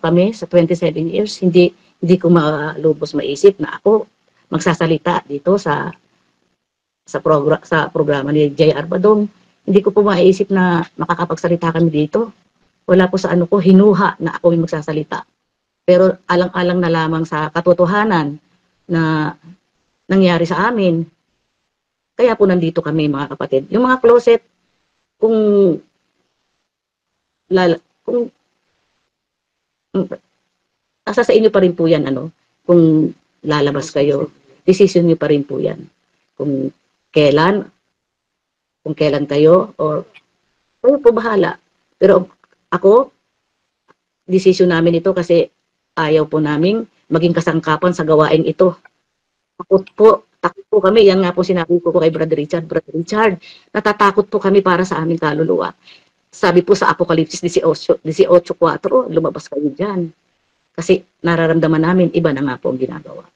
Kami sa 27 years hindi ko malubos maisip na ako magsasalita dito sa programa ni J.R. Badong. Hindi ko po maiisip na makakapagsalita kami dito. Wala po sa hinuha na ako yung magsasalita. Pero alang-alang na lamang sa katotohanan na nangyari sa amin. Kaya po nandito kami, mga kapatid. Yung mga closet, kung asa sa inyo pa rin po yan, kung lalabas kayo, decision niyo pa rin po yan. Kung kailan kayo, or kayo po bahala. Pero ako, decision namin ito kasi ayaw po naming maging kasangkapan sa gawain ito. Takot po kami. Yan nga po sinabi ko kay Brother Richard. Brother Richard, natatakot po kami para sa aming kaluluwa. Sabi po sa Apokalipsis 18:4, lumabas kayo dyan. Kasi nararamdaman namin, iba na nga po ang ginagawa.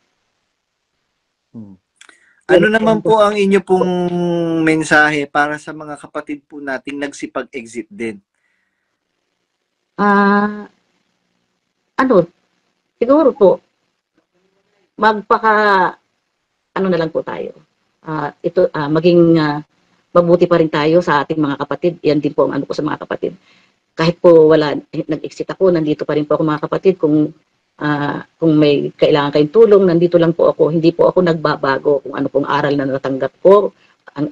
Ano naman po ang inyo pong mensahe para sa mga kapatid po nating nagsipag-exit din? Siguro po, na lang po tayo. Maging mabuti pa rin tayo sa ating mga kapatid. Yan din po ang ko sa mga kapatid. Kahit po nag-exit ako, nandito pa rin po ako mga kapatid. Kung may kailangan kayong tulong, nandito lang po ako. Hindi po ako nagbabago kung ano pong aral na natanggap ko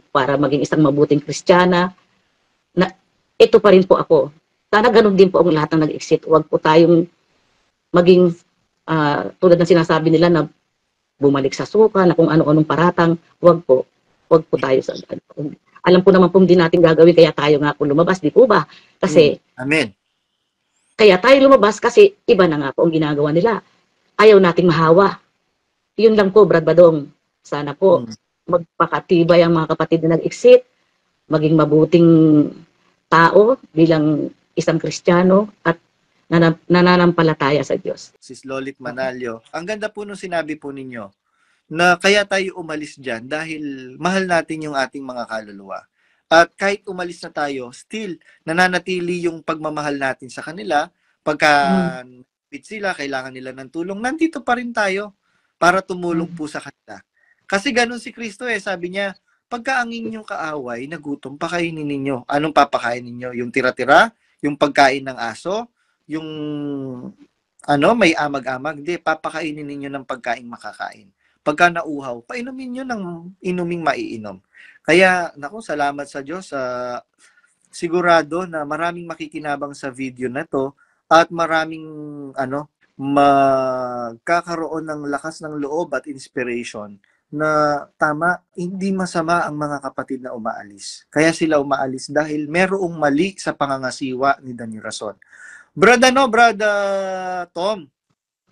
para maging isang mabuting Kristiyana. Ito pa rin po ako. Sana ganun din po ang lahat ng nag-exit. Huwag po tayong maging tulad ng sinasabi nila na bumalik sa suka, na kung ano-anong paratang. Huwag po tayo sa alam po naman po hindi natin gagawin, kaya tayo nga po lumabas, di po ba? Kasi Amen. Kaya tayo lumabas kasi iba na nga po ang ginagawa nila. Ayaw nating mahawa. Yun lang po, Brad Badong. Sana po magpakatibay ang mga kapatid na nag-exit, maging mabuting tao bilang isang Kristiyano at nananampalataya sa Diyos. Sis Lolit Manalio, ang ganda po nung sinabi po ninyo na kaya tayo umalis dyan dahil mahal natin yung ating mga kaluluwa. At kahit umalis na tayo, still nananatili yung pagmamahal natin sa kanila. Pagka sila, kailangan nila ng tulong, nandito pa rin tayo para tumulong po sa kanila. Kasi ganun si Kristo sabi niya, pagka ang inyong kaaway, nagutom, pakainin ninyo. Anong papakain ninyo? Yung tira-tira? Yung pagkain ng aso? Yung may amag-amag? Hindi, papakainin ninyo ng pagkain makakain. Pagka nauhaw, painumin nyo ng inuming maiinom. Kaya, salamat sa Diyos. Sigurado na maraming makikinabang sa video na to at maraming magkakaroon ng lakas ng loob at inspiration na tama, hindi masama ang mga kapatid na umaalis. Kaya sila umaalis dahil merong mali sa pangangasiwa ni Daniel Rason. Brad Tom,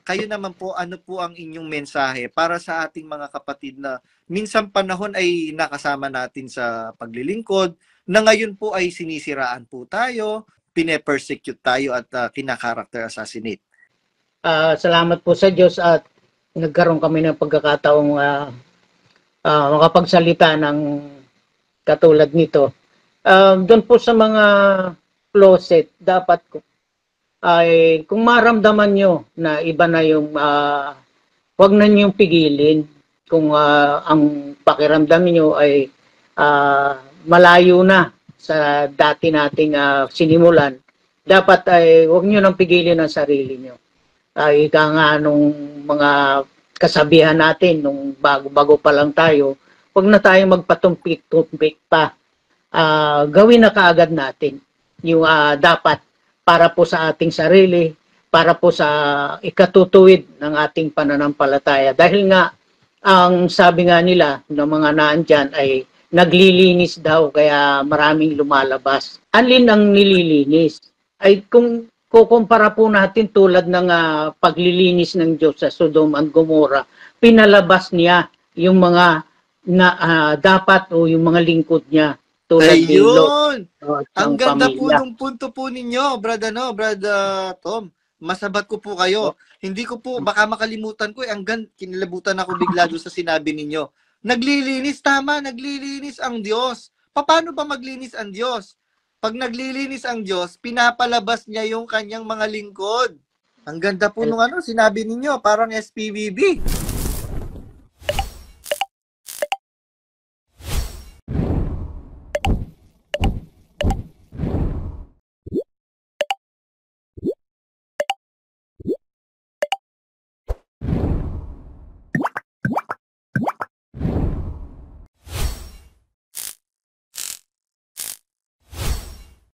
kayo naman po, ano po ang inyong mensahe para sa ating mga kapatid na minsan panahon ay nakasama natin sa paglilingkod, na ngayon po ay sinisiraan po tayo, pine-persecute tayo at kina-character assassinate? Salamat po sa Diyos at nagkaroon kami ng pagkakataong makapagsalita ng katulad nito. Doon po sa mga closet, dapat ay kung maramdaman nyo na iba na yung wag na nyo pigilin. kung ang pakiramdam niyo ay malayo na sa dati nating sinimulan, dapat ay huwag niyo nang pigilin ang sarili niyo. Ika nga nung mga kasabihan natin, nung bago-bago pa lang tayo, huwag na tayong magpatumpik-tumpik pa. Gawin na kaagad natin yung dapat para po sa ating sarili, para po sa ikatutuwid ng ating pananampalataya. Dahil nga, ang sabi nga nila ng mga naandyan ay naglilinis daw, kaya maraming lumalabas. Alin ang nililinis? Ay kung kukumpara po natin tulad ng paglilinis ng Diyos sa Sodom at Gomorrah, pinalabas niya yung mga dapat o yung mga lingkod niya. Tulad ni Lot. Ang ganda po ng punto po ninyo, Brad Tom. Masabat ko po kayo. Hindi ko po, baka makalimutan ko, kinilabutan ako bigla doon sa sinabi ninyo. Naglilinis, tama, naglilinis ang Diyos. Paano ba maglinis ang Diyos? Pag naglilinis ang Diyos, pinapalabas niya yung kanyang mga lingkod. Ang ganda po nung sinabi ninyo, parang SPBB.